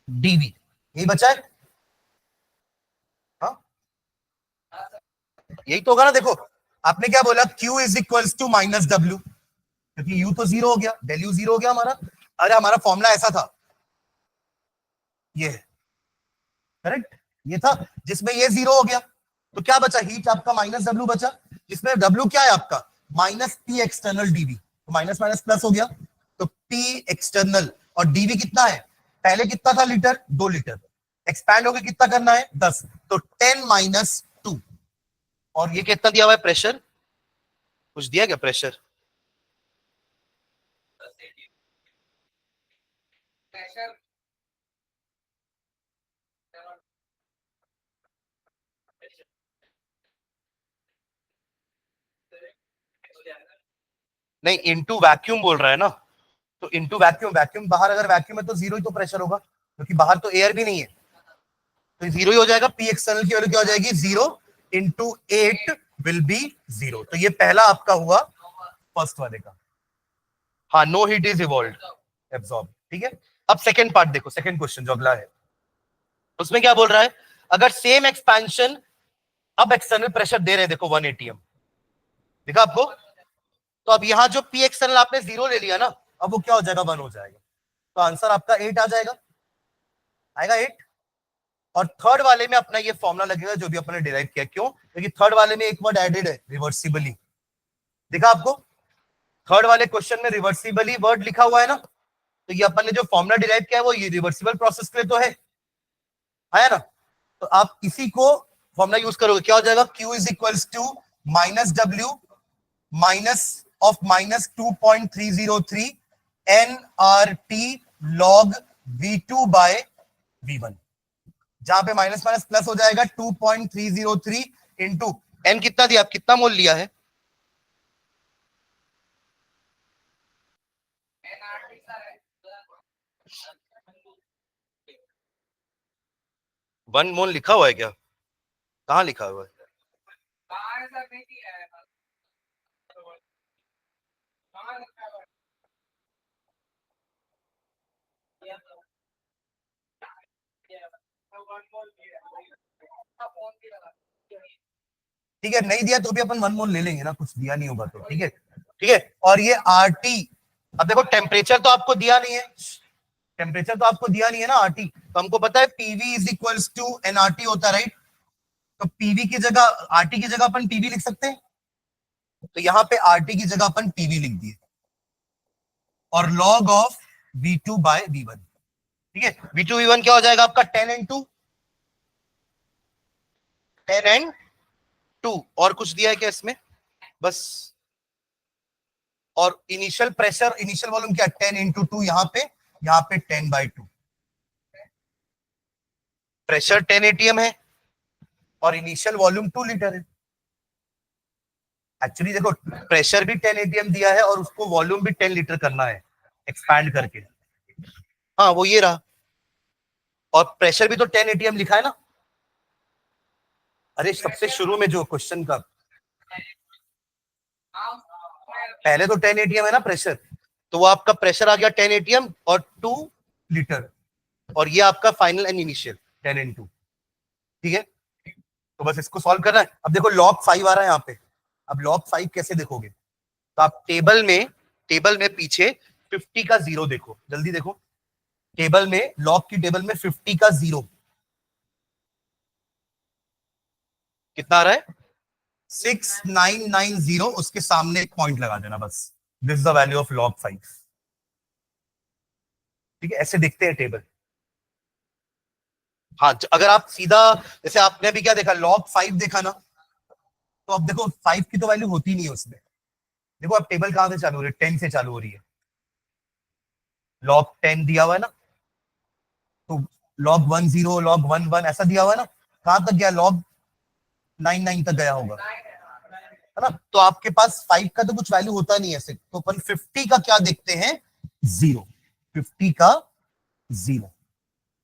DV. यही बचा है। हाँ, यही तो होगा ना। देखो आपने क्या बोला, Q is equals to minus W, क्योंकि U तो जीरो हो गया, डेल यू जीरो हो गया हमारा। अरे हमारा फॉर्मूला ऐसा था, ये करेक्ट, ये था, जिसमें ये जीरो हो गया, तो क्या बचा? हीट आपका माइनस डब्ल्यू बचा, जिसमें डब्ल्यू क्या है आपका? माइनस टी एक्सटर्नल डीवी, तो माइनस माइनस प्लस हो गया, तो टी एक्सटर्नल। और डीवी कितना है? पहले कितना था? लीटर, 2 लीटर, एक्सपैंड होकर कितना करना है? 10, तो 10 - 2। और ये कितना दिया हुआ है प्रेशर? कुछ दिया क्या प्रेशर? नहीं, इनटू वैक्यूम बोल रहा है ना, तो इनटू वैक्यूम, वैक्यूम बाहर, अगर वैक्यूम है तो जीरो ही तो प्रेशर होगा, क्योंकि बाहर तो एयर भी नहीं है, तो जीरो ही हो जाएगा। पी एक्सटर्नल की वैल्यू क्या हो जाएगी? Zero into 8 will be zero. तो ये पहला आपका हुआ फर्स्ट वाले का। हाँ, no heat is evolve absorb, ठीक है। अब सेकंड पार्ट देखो, सेकंड क्वेश्चन जो अगला है, उसमें क्या बोल रहा है? अगर सेम एक्सपेंशन, अब एक्सटर्नल प्रेशर दे रहे हैं, देखो 1 एटीएम, देखा आपको? तो अब यहां जो पी एक्सटर्नल आपने जीरो ले लिया ना, अब वो क्या हो जाएगा? 1 हो जाएगा। तो आंसर आपका 8 आ जाएगा, आएगा 8। और थर्ड वाले में अपना ये फॉर्मूला लगेगा जो भी अपने डिराइव किया। क्यों? क्योंकि थर्ड वाले में एक वर्ड एडेड है, रिवर्सिबली। दिखा आपको? थर्ड वाले क्वेश्चन में रिवर्सिबली वर्ड लिखा हुआ है ना, तो ये अपन ने जो फॉर्मूला डिराइव किया है वो ये रिवर्सिबल प्रोसेस के लिए तो है, आया ना? तो आप इसी को फॉर्मूला यूज करोगे, क्या हो जाएगा? Q is equals to minus W minus of minus 2.303 N R T log V2 by V1, जहां पे माइनस माइनस प्लस हो जाएगा। 2.303 इंटू एन कितना दिया, आप कितना मोल लिया है? वन मोल लिखा हुआ है क्या? कहाँ लिखा हुआ है? ठीक है, नहीं दिया तो भी अपन 1 मोल ले लेंगे ना, कुछ दिया नहीं होगा तो, ठीक है। ठीक है, और ये आरटी, अब देखो टेम्परेचर तो आपको दिया नहीं है, टेम्परेचर तो आपको दिया नहीं है ना आरटी, तो हमको पता है PV is equals to NRT होता है, राइट? तो पीवी की जगह, आरटी की जगह अपन पीवी लिख सकते हैं, तो यहाँ पे आरटी की जगह अपन पीवी लिख दिए, और log of V2 by V1, ठीक है। V2 V1 क्या हो जाएगा आपका? 10 and 2। और कुछ दिया है क्या इसमें? बस। और इनिशियल प्रेशर, इनिशियल वॉल्यूम क्या? 10 × 2, यहाँ पे 10/2। प्रेशर 10 एटीएम है और इनिशियल वॉल्यूम 2 लीटर है। एक्चुअली देखो, प्रेशर भी 10 एटीएम दिया है और उसको वॉल्यूम भी 10 लीटर करना है एक्सपैंड करके। हाँ, वो ये रहा, और प्रेशर भी तो 10 एटीएम लिखा है ना। अरे सबसे शुरू में जो क्वेश्चन का, पहले तो 10 एटीएम है ना प्रेशर, तो वो आपका प्रेशर आ गया 10 एटीएम और 2 लीटर, और ये आपका फाइनल एंड इनिशियल 10 × 2, ठीक है। तो बस इसको सॉल्व करना है। अब देखो log 5 आ रहा है यहाँ पे, अब log 5 कैसे देखोगे? तो आप टेबल में पीछे 50 का जीरो देखो, जल्दी देखो, टेबल में, लॉग की टेबल में 50 का जीरो कितना आ रहा है? 6990, उसके सामने एक पॉइंट लगा देना बस। This is the value of log 5, ठीक है। ऐसे दिखते हैं टेबल। हाँ, अगर आप सीधा, जैसे आपने भी क्या देखा, log 5 देखा ना, तो अब देखो 5 की तो वैल्यू होती नहीं है उसमें। देखो अब टेबल कहां से चालू हो रही है, 10 से चालू हो रही है, लॉग 10 दिया हुआ है ना, तो लॉग 10 लॉग 11 ऐसा दिया हुआ है ना, कहां तक गया, लॉग 99 तक गया होगा, है ना। तो आपके पास 5 का तो कुछ वैल्यू होता नहीं है ऐसे, तो अपन 50 का क्या देखते हैं, 0, 50 का 0।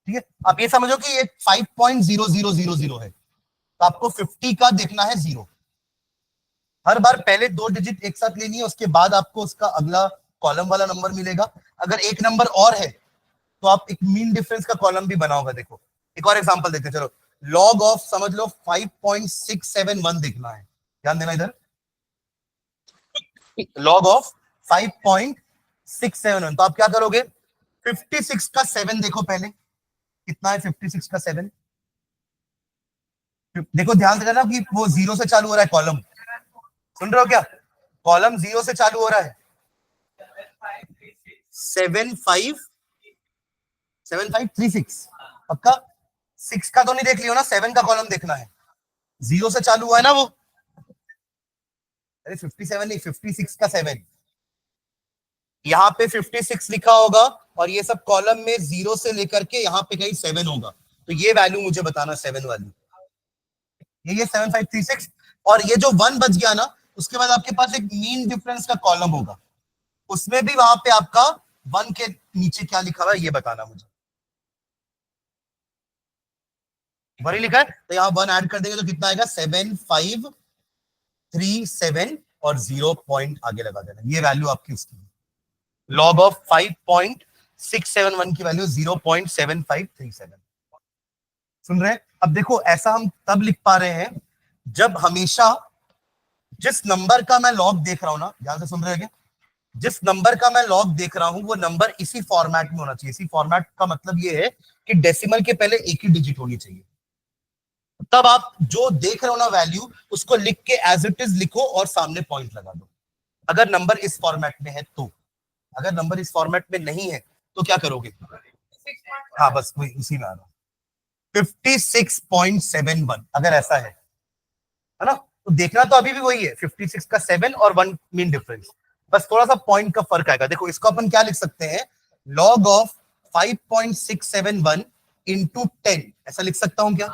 ठीक है, आप ये समझो कि ये 5.0000 है, तो आपको 50 का देखना है 0। हर बार पहले 2 डिजिट एक साथ लेनी है, उसके बाद आपको उसका अगला कॉलम वाला नंबर मिलेगा। अगर एक नंबर और है तो आप एक मीन डिफरेंस का कॉलम भी बनाओगे। देखो एक और एग्जांपल देखते हैं, चलो लॉग ऑफ समझ लो 5.671 देखना है, ध्यान देना इधर, लॉग ऑफ 5.671, तो आप क्या करोगे, 56 का 7 देखो पहले, कितना है 56 का 7, देखो ध्यान से करना कि वो 0 से चालू हो रहा है कॉलम, सुन रहे हो क्या, कॉलम 0 से चालू हो रहा है, 7536 पक्का, 6 का तो नहीं देख लियो ना, 7 का कॉलम देखना है, 0 से चालू हुआ है ना वो, अरे 57 नहीं, 56 का 7, यहाँ पे 56 लिखा होगा और ये सब कॉलम में 0 से लेकर के यहाँ पे कहीं 7 होगा, तो ये वैल्यू मुझे बताना 7 वाली, ये 7536, और ये जो 1 बच गया ना, उसके बाद आपके पास एक मीन डिफरेंस का कॉलम होगा, उसमें भी वहां पे आपका 1 के नीचे क्या लिखा हुआ है ये बताना मुझे, वही लिखा है, तो यहाँ 1 ऐड कर देंगे तो कितना आएगा, 7537, और 0 पॉइंट आगे लगा देना, ये वैल्यू आपकी उसकी, लॉग ऑफ 5.671 की वैल्यू 0.7537, सुन रहे हैं। अब देखो ऐसा हम तब लिख पा रहे हैं जब हमेशा जिस नंबर का मैं लॉग देख रहा हूं ना, ध्यान से सुन रहे हैं क्या, जिस नंबर का मैं लॉग देख रहा हूं वो नंबर इसी फॉर्मेट में होना चाहिए। इसी फॉर्मेट का मतलब ये है कि डेसिमल के पहले एक ही डिजिट होनी चाहिए, तब आप जो देख रहे हो ना वैल्यू, उसको लिख के एज इट इज लिखो और सामने पॉइंट लगा दो, अगर नंबर इस फॉर्मेट में है तो। अगर नंबर इस फॉर्मेट में नहीं है तो क्या करोगे, हाँ बस वही उसी में आ रहा, 56.71 अगर ऐसा है ना, तो देखना तो अभी भी वही है, 56 का 7 और 1 मीन डिफरेंस, बस थोड़ा सा पॉइंट का फर्क आएगा। देखो इसको अपन क्या लिख सकते हैं, लॉग ऑफ 5.671 इंटू 10, ऐसा लिख सकता हूं क्या,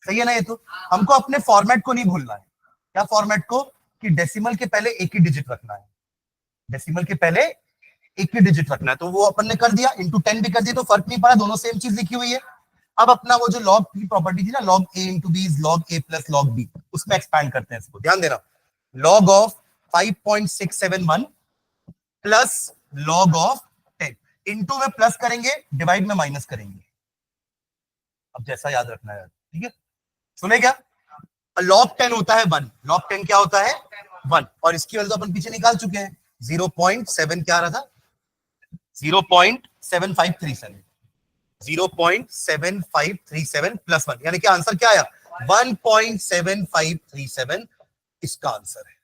सही है ना। ये तो हमको अपने फॉर्मेट को नहीं भूलना है, क्या फॉर्मेट को, कि डेसिमल के पहले एक ही डिजिट रखना है, डेसिमल के पहले एक ही डिजिट रखना है, तो वो अपन ने कर दिया, इंटू 10 भी कर दिया, तो फर्क नहीं पड़ा, दोनों सेम चीज लिखी हुई है। अब अपना वो जो लॉग की प्रॉपर्टी थी ना, log A into B is log A plus log B, उसमें एक्सपैंड करते हैं इसको, ध्यान देना, log of 5.671 plus log of 10, into में प्लस करेंगे, डिवाइड में माइनस करेंगे, अब जैसा याद रखना है, ठीक है, सुने क्या, लॉग 10 होता है 1, लॉग 10 क्या होता है 1, और इसकी वैल्यू तो अपन पीछे निकाल चुके हैं, 0.7 क्या आ रहा था, 0.7537, 0.7537 प्लस 1, यानी कि आंसर क्या आया, 1.7537 इसका आंसर है,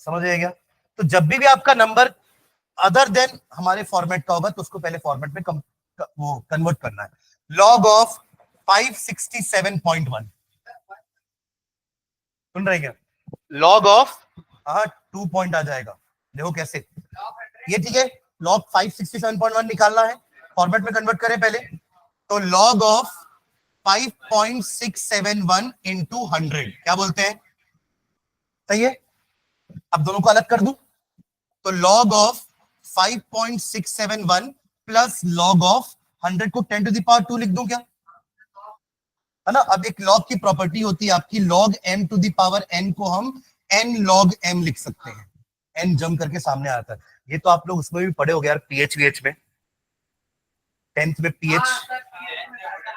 समझ आएगा। तो जब भी आपका नंबर अदर देन हमारे फॉर्मेट का होगा तो उसको पहले फॉर्मेट में वो कन्वर्ट करना है, लॉग ऑफ 567.1, सुन रहे क्या, लॉग ऑफ, हाँ 2 पॉइंट आ जाएगा, देखो कैसे, ये ठीक है, लॉग 567.1 निकालना है, फॉर्मेट में कन्वर्ट करें पहले, तो लॉग ऑफ 5.671 इंटू 100 क्या बोलते हैं, सही है। अब दोनों को अलग कर दूं, तो log of 5.671 plus log of 100 को 10 टू द पावर 2 लिख दूं क्या, है ना। अब एक लॉग की प्रॉपर्टी होती है आपकी, log m to the power n को हम n log m लिख सकते हैं, n जम करके सामने आता है, ये तो आप लोग उसमें भी पढ़े हो गए यार, पीएच वीएच में, 10th में पीएच,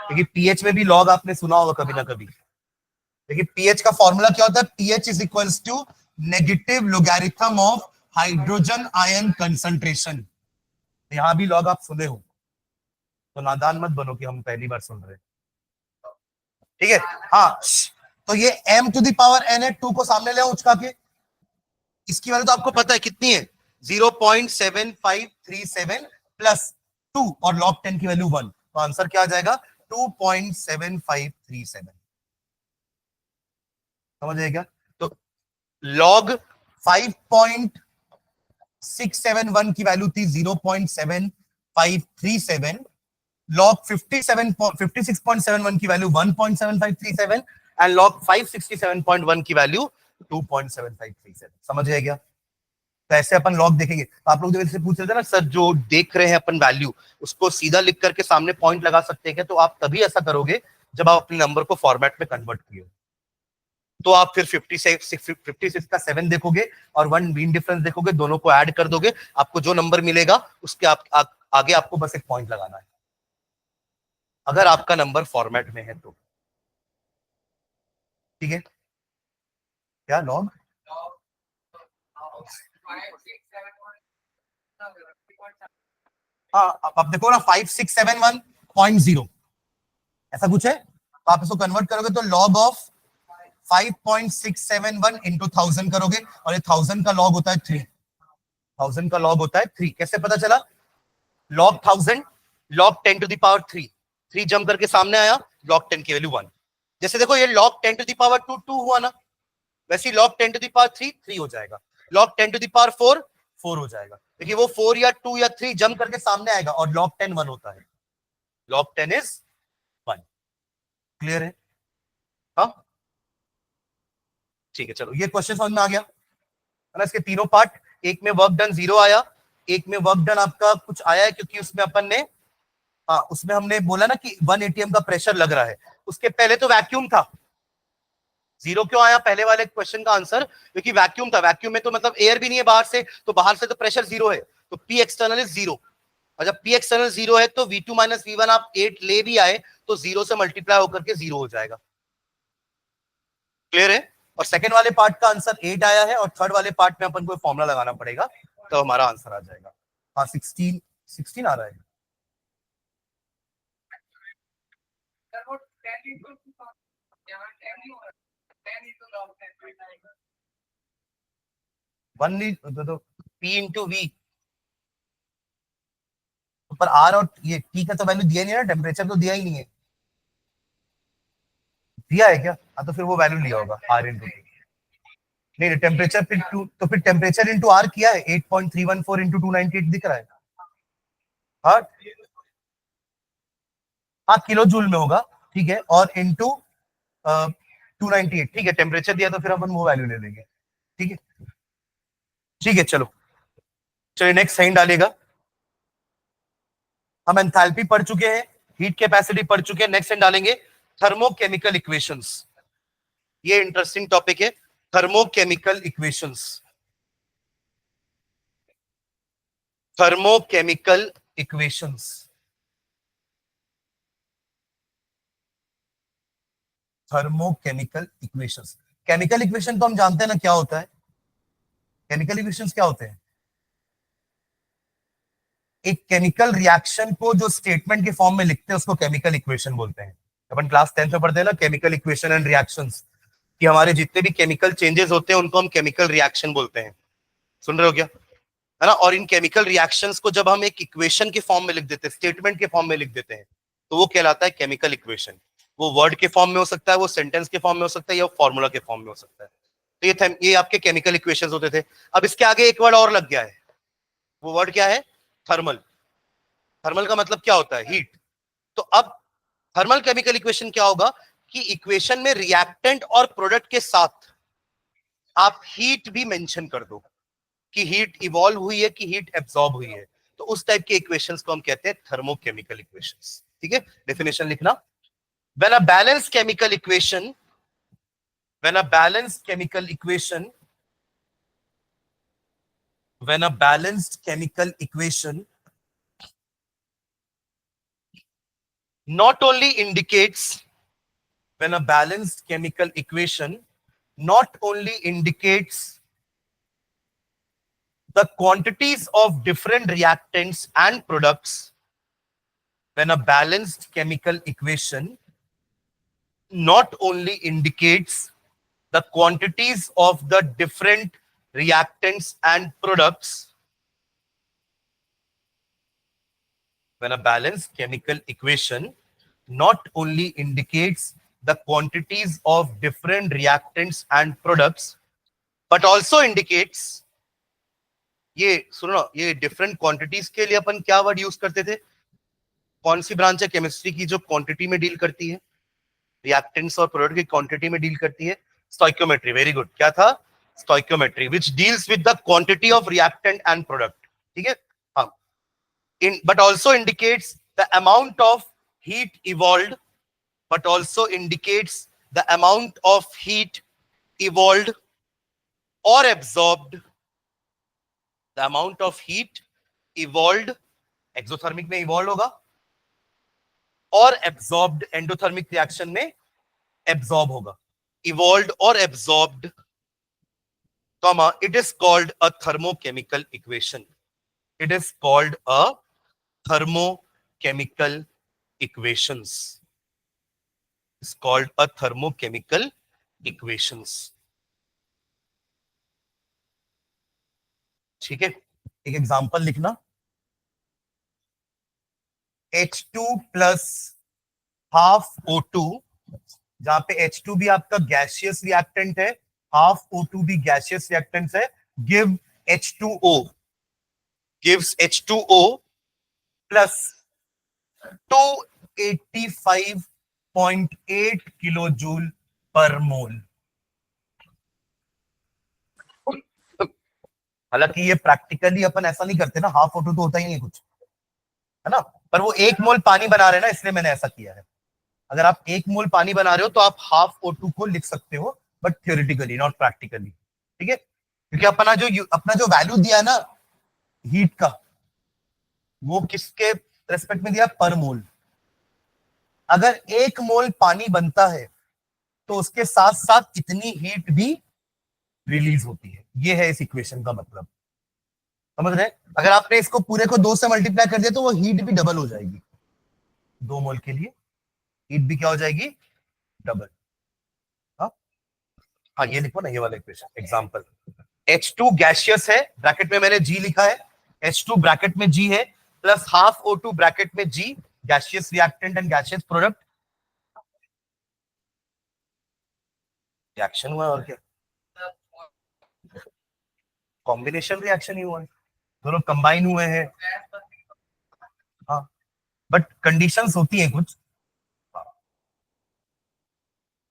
देखिए पीएच में भी लॉग आपने सुना होगा कभी ना कभी, देखिए पीएच का फॉर्मूला क्या होता है, pH is equals to negative logarithm of hydrogen ion concentration, यहां भी लॉग आप सुने हो, तो नादान मत बनो कि हम पहली बार सुन रहे हैं, ठीक है। हाँ, तो ये m to the power n है, 2 को सामने ले उचका के, इसकी वैल्यू तो आपको पता है कितनी है, 0.7537 प्लस 2, और log 10 की वैल्यू 1, तो आंसर क्या आ जाएगा 2.7537, समझ आए क्या? तो log 5.671 की वैल्यू थी 0.7537, log 56.71 की वैल्यू 1.7537 एंड log 567.1 की वैल्यू 2.7537। समझ गए क्या? तो ऐसे अपन लॉग देखेंगे। तो आप लोग जब से पूछ रहे थे ना सर जो देख रहे हैं अपन वैल्यू उसको सीधा लिख करके सामने पॉइंट लगा सकते हैं, तो आप तभी ऐसा करोगे जब आप अपने नंबर को फॉर्मेट में कन्वर्ट किए। तो आप फिर 56 का 7 देखोगे और 1 मीन डिफरेंस देखोगे, दोनों को ऐड कर दोगे, आपको जो नंबर मिलेगा उसके आगे आपको बस एक पॉइंट लगाना है, अगर आपका नंबर फॉर्मेट में है तो। ठीक है क्या लॉग? हाँ आप देखो ना 5671.0 ऐसा कुछ है, तो आप इसको कन्वर्ट करोगे तो लॉग ऑफ 5.671 इंटू 1000 करोगे, और ये 1000 का लॉग होता है 3। 1000 का लॉग होता है 3। कैसे पता चला? Log 1000 log 10 to the power 3, 3 जम करके सामने आया, लॉग 10 की वैल्यू 1। जैसे देखो ये लॉग 10 टू द पावर 2 2 हुआ ना, वैसे ही log 10 टू द पावर 3 3 हो जाएगा, log 10 टू द पावर 4 4 हो जाएगा। देखिए वो 4 या 2 या 3 जम करके सामने आएगा और log 10 1 होता है, log 10 इज 1। क्लियर है? हाँ ठीक है, चलो ये क्वेश्चन समझ में आ गया है ना। इसके तीनों पार्ट, एक में वर्क डन 0 आया, एक में वर्क डन आपका कुछ आया है क्योंकि उसमें अपन ने उसमें हमने बोला ना कि 1 एटीएम का प्रेशर लग रहा है। उसके पहले तो वैक्यूम था। 0 क्यों आया पहले वाले क्वेश्चन का आंसर? क्योंकि वैक्यूम था। वैक्यूम में तो मतलब एयर भी नहीं है बाहर से, तो बाहर से तो प्रेशर 0 है, तो पी एक्सटर्नल इज 0। और जब पी एक्सटर्नल 0 है तो V2 माइनस V1 आप 8 ले भी आए तो 0 से मल्टीप्लाई होकर के 0 हो जाएगा। क्लियर है? और सेकंड वाले पार्ट का आंसर 8 आया है, और थर्ड वाले पार्ट में अपन को फॉर्मुला लगाना पड़ेगा, तो हमारा आंसर आ जाएगा। हाँ 16 आ रहा है। वन तो P इंटू वी पर आर, और ये टी का तो वैल्यू दिया नहीं है ना, टेम्परेचर तो दिया ही नहीं है। दिया है क्या? हाँ तो फिर वो वैल्यू लिया होगा आर इंटू टी। नहीं टेम्परेचर फिर टू, तो फिर टेम्परेचर इंटू आर किया है, 8.314 इंटू 298 दिख रहा है। हाँ हाँ किलो जूल में होगा, ठीक है, और इंटू 298, ठीक है, टेम्परेचर दिया तो फिर अपन वो वैल्यू ले लेंगे। ठीक है ठीक है, चलो चलिए नेक्स्ट साइन डालेगा। हम एंथैल्पी पढ़ चुके हैं, हीट कैपेसिटी पढ़ चुके हैं, नेक्स्ट साइन डालेंगे थर्मोकेमिकल इक्वेशंस। ये इंटरेस्टिंग टॉपिक है, thermochemical equations. Thermochemical equations, thermochemical equations. Chemical equation तो हम जानते हैं ना क्या होता है। केमिकल इक्वेशंस क्या होते हैं? एक केमिकल रिएक्शन को जो स्टेटमेंट के फॉर्म में लिखते हैं उसको केमिकल इक्वेशन बोलते हैं। अपन क्लास 10th में पढ़ते हैं ना केमिकल इक्वेशन एंड रिएक्शंस, कि हमारे जितने भी केमिकल चेंजेस होते हैं उनको हम केमिकल रिएक्शन बोलते हैं। सुन रहे हो क्या? है ना। और इन केमिकल रिएक्शंस को जब हम एक इक्वेशन के फॉर्म में लिख देते हैं, स्टेटमेंट के फॉर्म में लिख देते हैं, तो वो कहलाता है केमिकल इक्वेशन। वो वर्ड के फॉर्म में हो सकता है, वो सेंटेंस के फॉर्म में हो सकता है, या फॉर्मूला के फॉर्म में हो सकता है। तो ये आपके केमिकल इक्वेशंस होते थे। अब इसके आगे एक वर्ड और लग गया है, वो वर्ड क्या है? थर्मल। थर्मल का मतलब क्या होता है? हीट। तो अब थर्मल केमिकल इक्वेशन क्या होगा कि इक्वेशन में रिएक्टेंट और प्रोडक्ट के साथ आप हीट भी मेंशन कर दो, कि हीट इवॉल्व हुई है कि हीट एब्सॉर्ब हुई है। तो उस टाइप के इक्वेशंस को हम कहते हैं थर्मोकेमिकल इक्वेशंस। ठीक है, डेफिनेशन लिखना। When a balanced chemical equation, when a balanced chemical equation, when a balanced chemical equation not only indicates, when a balanced chemical equation not only indicates the quantities of different reactants and products, when a balanced chemical equation not only indicates the quantities of the different reactants and products, when a balanced chemical equation not only indicates the quantities of different reactants and products, but also indicates, ये सुनो ना, ये different quantities के लिए अपन क्या word use करते थे? कौन सी ब्रांच है केमिस्ट्री की जो क्वांटिटी में डील करती है, रिएक्टेंट्स और प्रोडक्ट की क्वांटिटी में डील करती है? स्टोइकियोमेट्री. Very good. क्या था? Stoichiometry, which deals with the quantity of reactant and product. ठीक है. हाँ. But also indicates the amount of heat evolved, but also indicates the amount of heat evolved or absorbed, the amount of heat evolved, exothermic में evolve होगा, और absorbed endothermic reaction में absorb होगा. Evolved और absorbed, comma, it is called a thermochemical equation. It is called a thermochemical equations. It's called a thermochemical equations. ठीक है. एक example लिखना. H2 प्लस हाफ O2, जहां पे H2 भी आपका गैसियस रिएक्टेंट है, हाफ O2 भी गैसियस रिएक्टेंट है, give H2O, gives H2O plus 285.8 kilojoule पर मोल. हालांकि ये प्रैक्टिकली अपन ऐसा नहीं करते ना, हाफ O2 तो होता ही नहीं कुछ, है ना, पर वो 1 मोल पानी बना रहे हैं ना, इसलिए मैंने ऐसा किया है. अगर आप 1 मोल पानी बना रहे हो तो आप हाफ O2 को लिख सकते हो, बट थियोरिटिकली नॉट प्रैक्टिकली. ठीक है. क्योंकि अपना जो वैल्यू दिया ना हीट का, वो किसके रेस्पेक्ट में दिया? पर मोल. अगर 1 मोल पानी बनता है तो उसके साथ साथ कितनी हीट भी रिलीज होती है, ये है इस इक्वेशन का मतलब. समझ रहे? अगर आपने इसको पूरे को 2 से मल्टीप्लाई कर दिया तो वो हीट भी डबल हो जाएगी. 2 मोल के लिए हीट भी क्या हो जाएगी? डबल. हाँ, ये लिखो ना, ये वाला इक्वेशन. एग्जांपल, H2 गैसियस है, ब्रैकेट में मैंने G लिखा है, H2 ब्रैकेट में G है, प्लस हाफ O2 ब्रैकेट में G, gaseous reactant and gaseous product. Reaction हुआ और क्या? कॉम्बिनेशन रिएक्शन ही हुआ है, दोनों कंबाइन हुए हैं. हाँ, बट कंडीशंस होती हैं कुछ.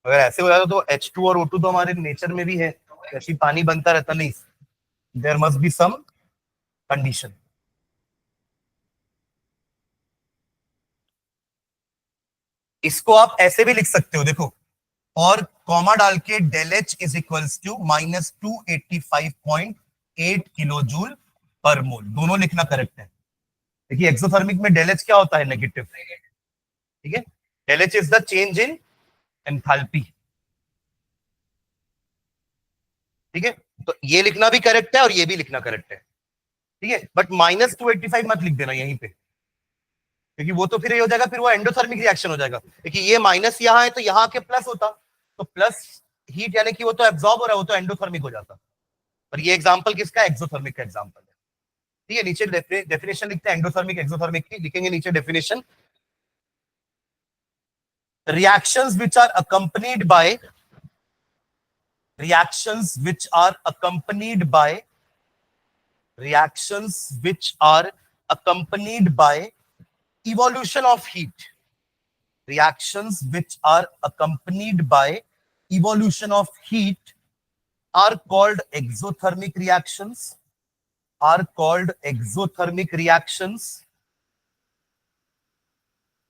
अगर ऐसे हो जाता तो H2 और O2 तो हमारे नेचर में भी है, ऐसी पानी बनता रहता नहीं. There must be some condition. इसको आप ऐसे भी लिख सकते हो, देखो, और कॉमा डाल के del H is equals to minus 285.8 kilo joule per mole. दोनों लिखना करेक्ट है. देखिए एक्सोथर्मिक में डेल एच क्या होता है? नेगेटिव. ठीक है. Del H is the change in enthalpy. ठीक है. तो ये लिखना भी करेक्ट है और ये भी लिखना करेक्ट है. ठीक है. बट माइनस 285 मत लिख देना यहीं पे, क्योंकि वो तो फिर ये हो जाएगा, फिर वो एंडोथर्मिक रिएक्शन हो जाएगा. देखिए ये माइनस यहाँ है तो यहाँ के प्लस होता, तो प्लस हीट यानी कि वो तो एब्जॉर्ब हो रहा है, वो तो एंडोथर्मिक हो जाता. पर ये एग्जांपल किसका? एक्सोथर्मिक का एग्जांपल है. ठीक है. नीचे डेफिनेशन लिखते हैं एंडोथर्मिक एक्सोथर्मिक की, लिखेंगे नीचे definition. reactions which are accompanied by reactions which are accompanied by reactions which are accompanied by evolution of heat. Reactions which are accompanied by evolution of heat are called exothermic reactions. Are called exothermic reactions.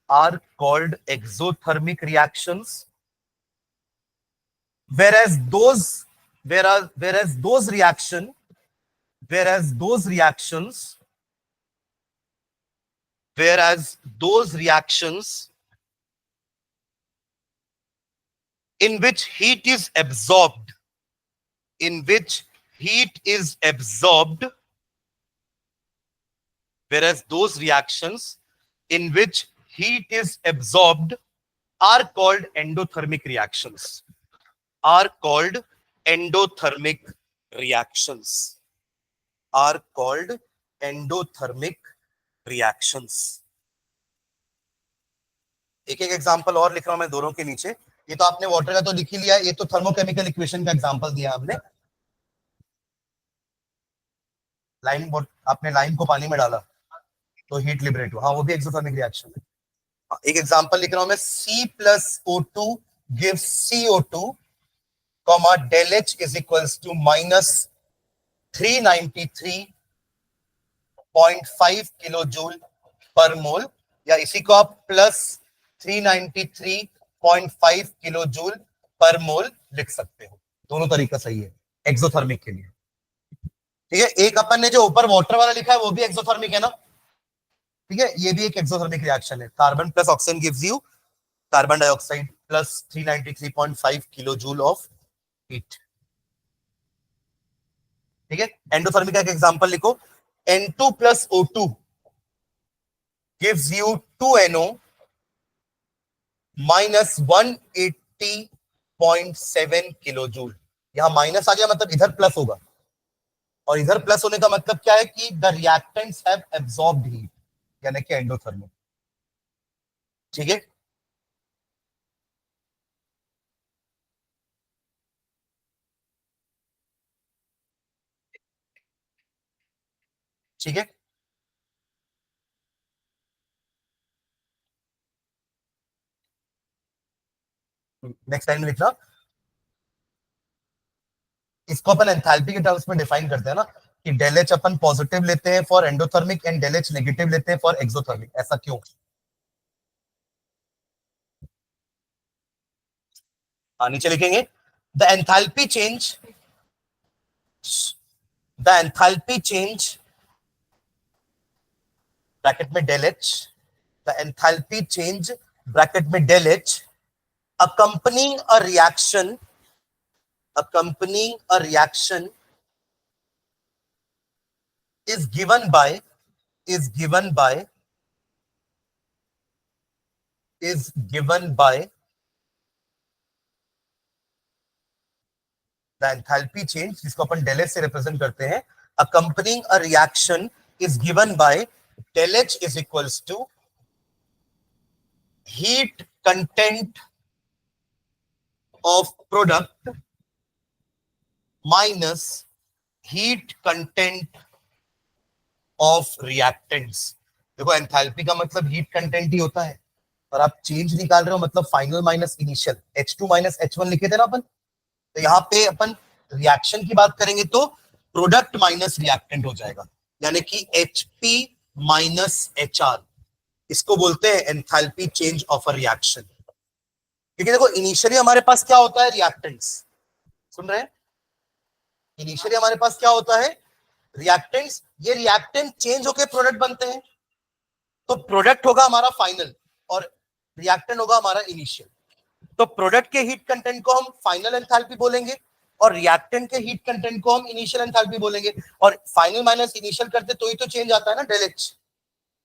Are called exothermic reactions. Whereas those reactions in which heat is absorbed, whereas those reactions in which heat is absorbed are called endothermic reactions. Are called endothermic reactions. Are called endothermic reactions. एक एक example और लिख रहा हूं मैं दोनों के नीचे. ये तो आपने वाटर का तो लिख ही लिया, ये तो थर्मोकेमिकल इक्वेशन का एग्जांपल दिया आपने। लाइम, आपने लाइम को पानी में डाला तो हीट लिबरेट हुआ, हाँ वो भी एक्सोथर्मिक रिएक्शन है। एक एग्जांपल लिख रहा हूं मैं, C plus O2 gives CO2, comma del H is equals to minus 393.5 kilo joule per mole, या इसी को आप प्लस 393.5 किलो जूल पर मोल लिख सकते हो। दोनों तरीका सही है एक्सोथर्मिक के लिए। ठीक है, एक अपन ने जो ऊपर वाटर वाला लिखा है वो भी एक्सोथर्मिक है ना, ठीक है, ये भी एक एक्सोथर्मिक रिएक्शन है। Carbon plus oxygen gives you carbon dioxide plus 393.5 kilo joule of heat. ठीक है, एंडोथर्मिक का एक एग्जांपल लिखो, N2 plus O2 gives you 2NO minus 180.7 kilo joule. यहां माइनस आ गया मतलब इधर प्लस होगा, और इधर प्लस होने का मतलब क्या है कि the reactants have absorbed heat, यानी कि एंडोथर्मिक। ठीक है, ठीक है, नेक्स्ट लाइन में लिखना, इसको अपन एंथैल्पी के टर्म्स में डिफाइन करते हैं ना, कि डेल एच अपन पॉजिटिव लेते हैं for endothermic and del H negative लेते हैं फॉर एक्सोथर्मिक। ऐसा क्यों? नीचे लिखेंगे, the enthalpy change, the enthalpy change bracket में del H, the enthalpy change bracket में del H accompanying a reaction, accompanying a reaction is given by, is given by, is given by the enthalpy change, जिसको अपन del H से represent करते हैं, accompanying a reaction is given by del H is equals to heat content of product minus heat content of reactants। देखो enthalpy का मतलब heat content ही होता है, और आप चेंज निकाल रहे हो मतलब final minus initial, H2 minus H1 लिखे थे ना अपन। तो यहाँ पे अपन रिएक्शन की बात करेंगे तो प्रोडक्ट माइनस रिएक्टेंट हो जाएगा, यानी कि HP माइनस HR। इसको बोलते हैं enthalpy change of a reaction. क्योंकि देखो इनिशियली हमारे पास क्या होता है, रिएक्टेंट्स, सुन रहे हैं, इनिशियली हमारे पास क्या होता है, रिएक्टेंट्स। ये रिएक्टेंट चेंज होकर प्रोडक्ट बनते हैं, तो प्रोडक्ट होगा हमारा फाइनल और रिएक्टेंट होगा हमारा इनिशियल। तो प्रोडक्ट के हीट कंटेंट को हम फाइनल एंथैल्पी बोलेंगे, और रिएक्टेंट के हीट कंटेंट को हम इनिशियल एंथैल्पी बोलेंगे। और फाइनल माइनस इनिशियल करते तो ही तो चेंज आता है ना, डेल एच।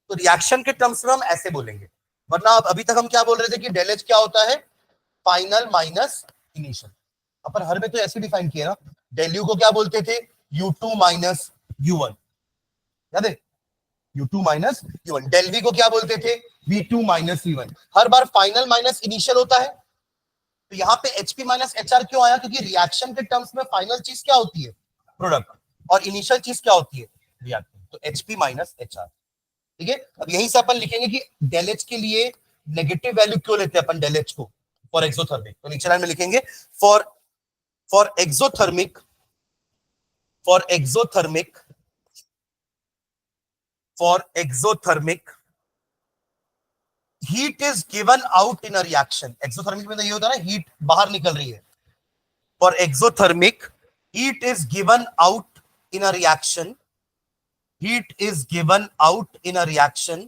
तो रिएक्शन के टर्म्स में हम ऐसे बोलेंगे, वरना अभी तक हम क्या बोल रहे थे कि डेल एच क्या होता है, फाइनल माइनस इनिशियल। अपन हर में तो ऐसे डिफाइन किया ना, डेल यू को क्या बोलते थे, U2 माइनस U1, याद है, U2 minus U1। Del we को क्या बोलते थे, V2 माइनस V1। हर बार फाइनल माइनस इनिशियल होता है। तो यहाँ पे HP माइनस HR क्यों आया, क्योंकि रिएक्शन के टर्म्स में फाइनल चीज क्या होती है, प्रोडक्ट, और इनिशियल चीज क्या होती है, रिएक्टेंट। तो HP माइनस HR। ठीक है, अब यहीं से अपन लिखेंगे कि डेल एच के लिए नेगेटिव वैल्यू क्यों लेते हैं अपन डेल एच को फॉर एक्सोथर्मिक। तो नीचे लाइन में लिखेंगे, for for exothermic, for exothermic, for exothermic heat is given out in a reaction. Exothermic में तो ये होता है ना, हीट बाहर निकल रही है। For exothermic heat is given out in a reaction, heat is given out in a reaction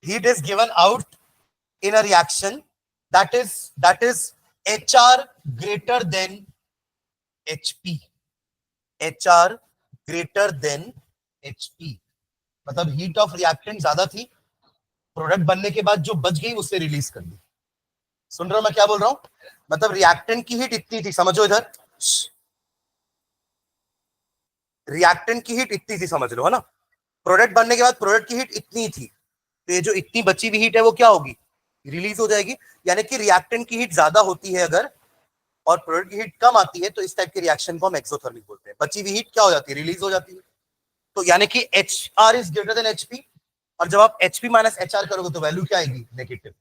heat is given out in a reaction that is HR greater than HP, HR greater than HP। मतलब heat of reactant ज्यादा थी, product बनने के बाद जो बच गई उससे रिलीज कर दी। सुन रहे हो मैं क्या बोल रहा हूं, मतलब रिएक्टेंट की हीट इतनी थी, समझो इधर, रिएक्टेंट की हीट इतनी थी, समझ लो, है ना। प्रोडक्ट बनने के बाद प्रोडक्ट की हीट इतनी थी, तो ये जो इतनी बची हुई हीट है वो क्या होगी, रिलीज हो जाएगी। यानी कि रिएक्टेंट की हीट ज्यादा होती है अगर, और प्रोडक्ट की हीट कम आती है, तो इस टाइप के रिएक्शन को हम एक्सोथर्मिक बोलते हैं। बची हुई हीट क्या हो जाती है, रिलीज हो जाती है। तो यानी कि H R is greater than H P, और जब आप H P minus H R करोगे तो वैल्यू क्या आएगी, नेगेटिव।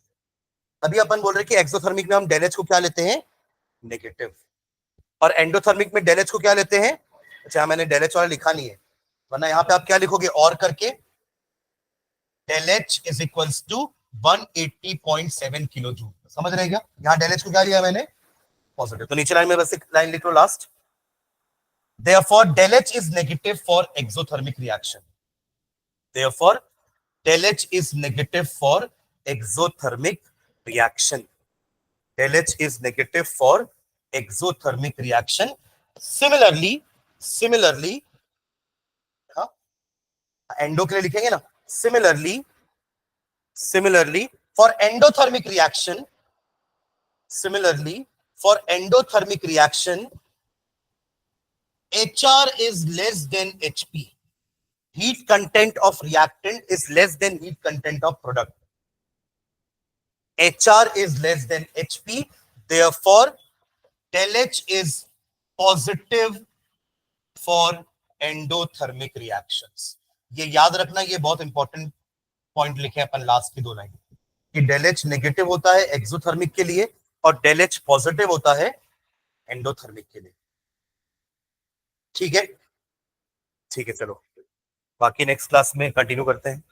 तभी अपन बोल रहे हैं कि एक्सोथर्मिक में हम डेल एच को क्या लेते हैं, नेगेटिव, और एंडोथर्मिक में डेल एच को क्या लेते हैं। अच्छा, मैंने डेल एच वाला लिखा नहीं है, वरना यहाँ पे आप क्या लिखोगे, और करके del H is equals to 180.7 kilo joule. समझ रहे क्या, यहाँ डेल एच को क्या लिया मैंने, पॉजिटिव। तो नीचे लाइन में बस एक लाइन लिख लो last, therefore del H is negative for exothermic reaction. Therefore del H is negative for exothermic reaction. Del H is negative for exothermic reaction. Similarly, हाँ, एंडो के लिए लिखेंगे ना, similarly for endothermic reaction, HR is less than HP. Heat content of reactant is less than heat content of product. HR is less than HP. Therefore, del H is positive for endothermic reactions. ये याद रखना, ये बहुत important point लिखे अपन last की दो line, कि del H negative होता है एक्सोथर्मिक के लिए और del H पॉजिटिव होता है एंडोथर्मिक के लिए। ठीक है, ठीक है, चलो बाकी नेक्स्ट क्लास में कंटिन्यू करते हैं।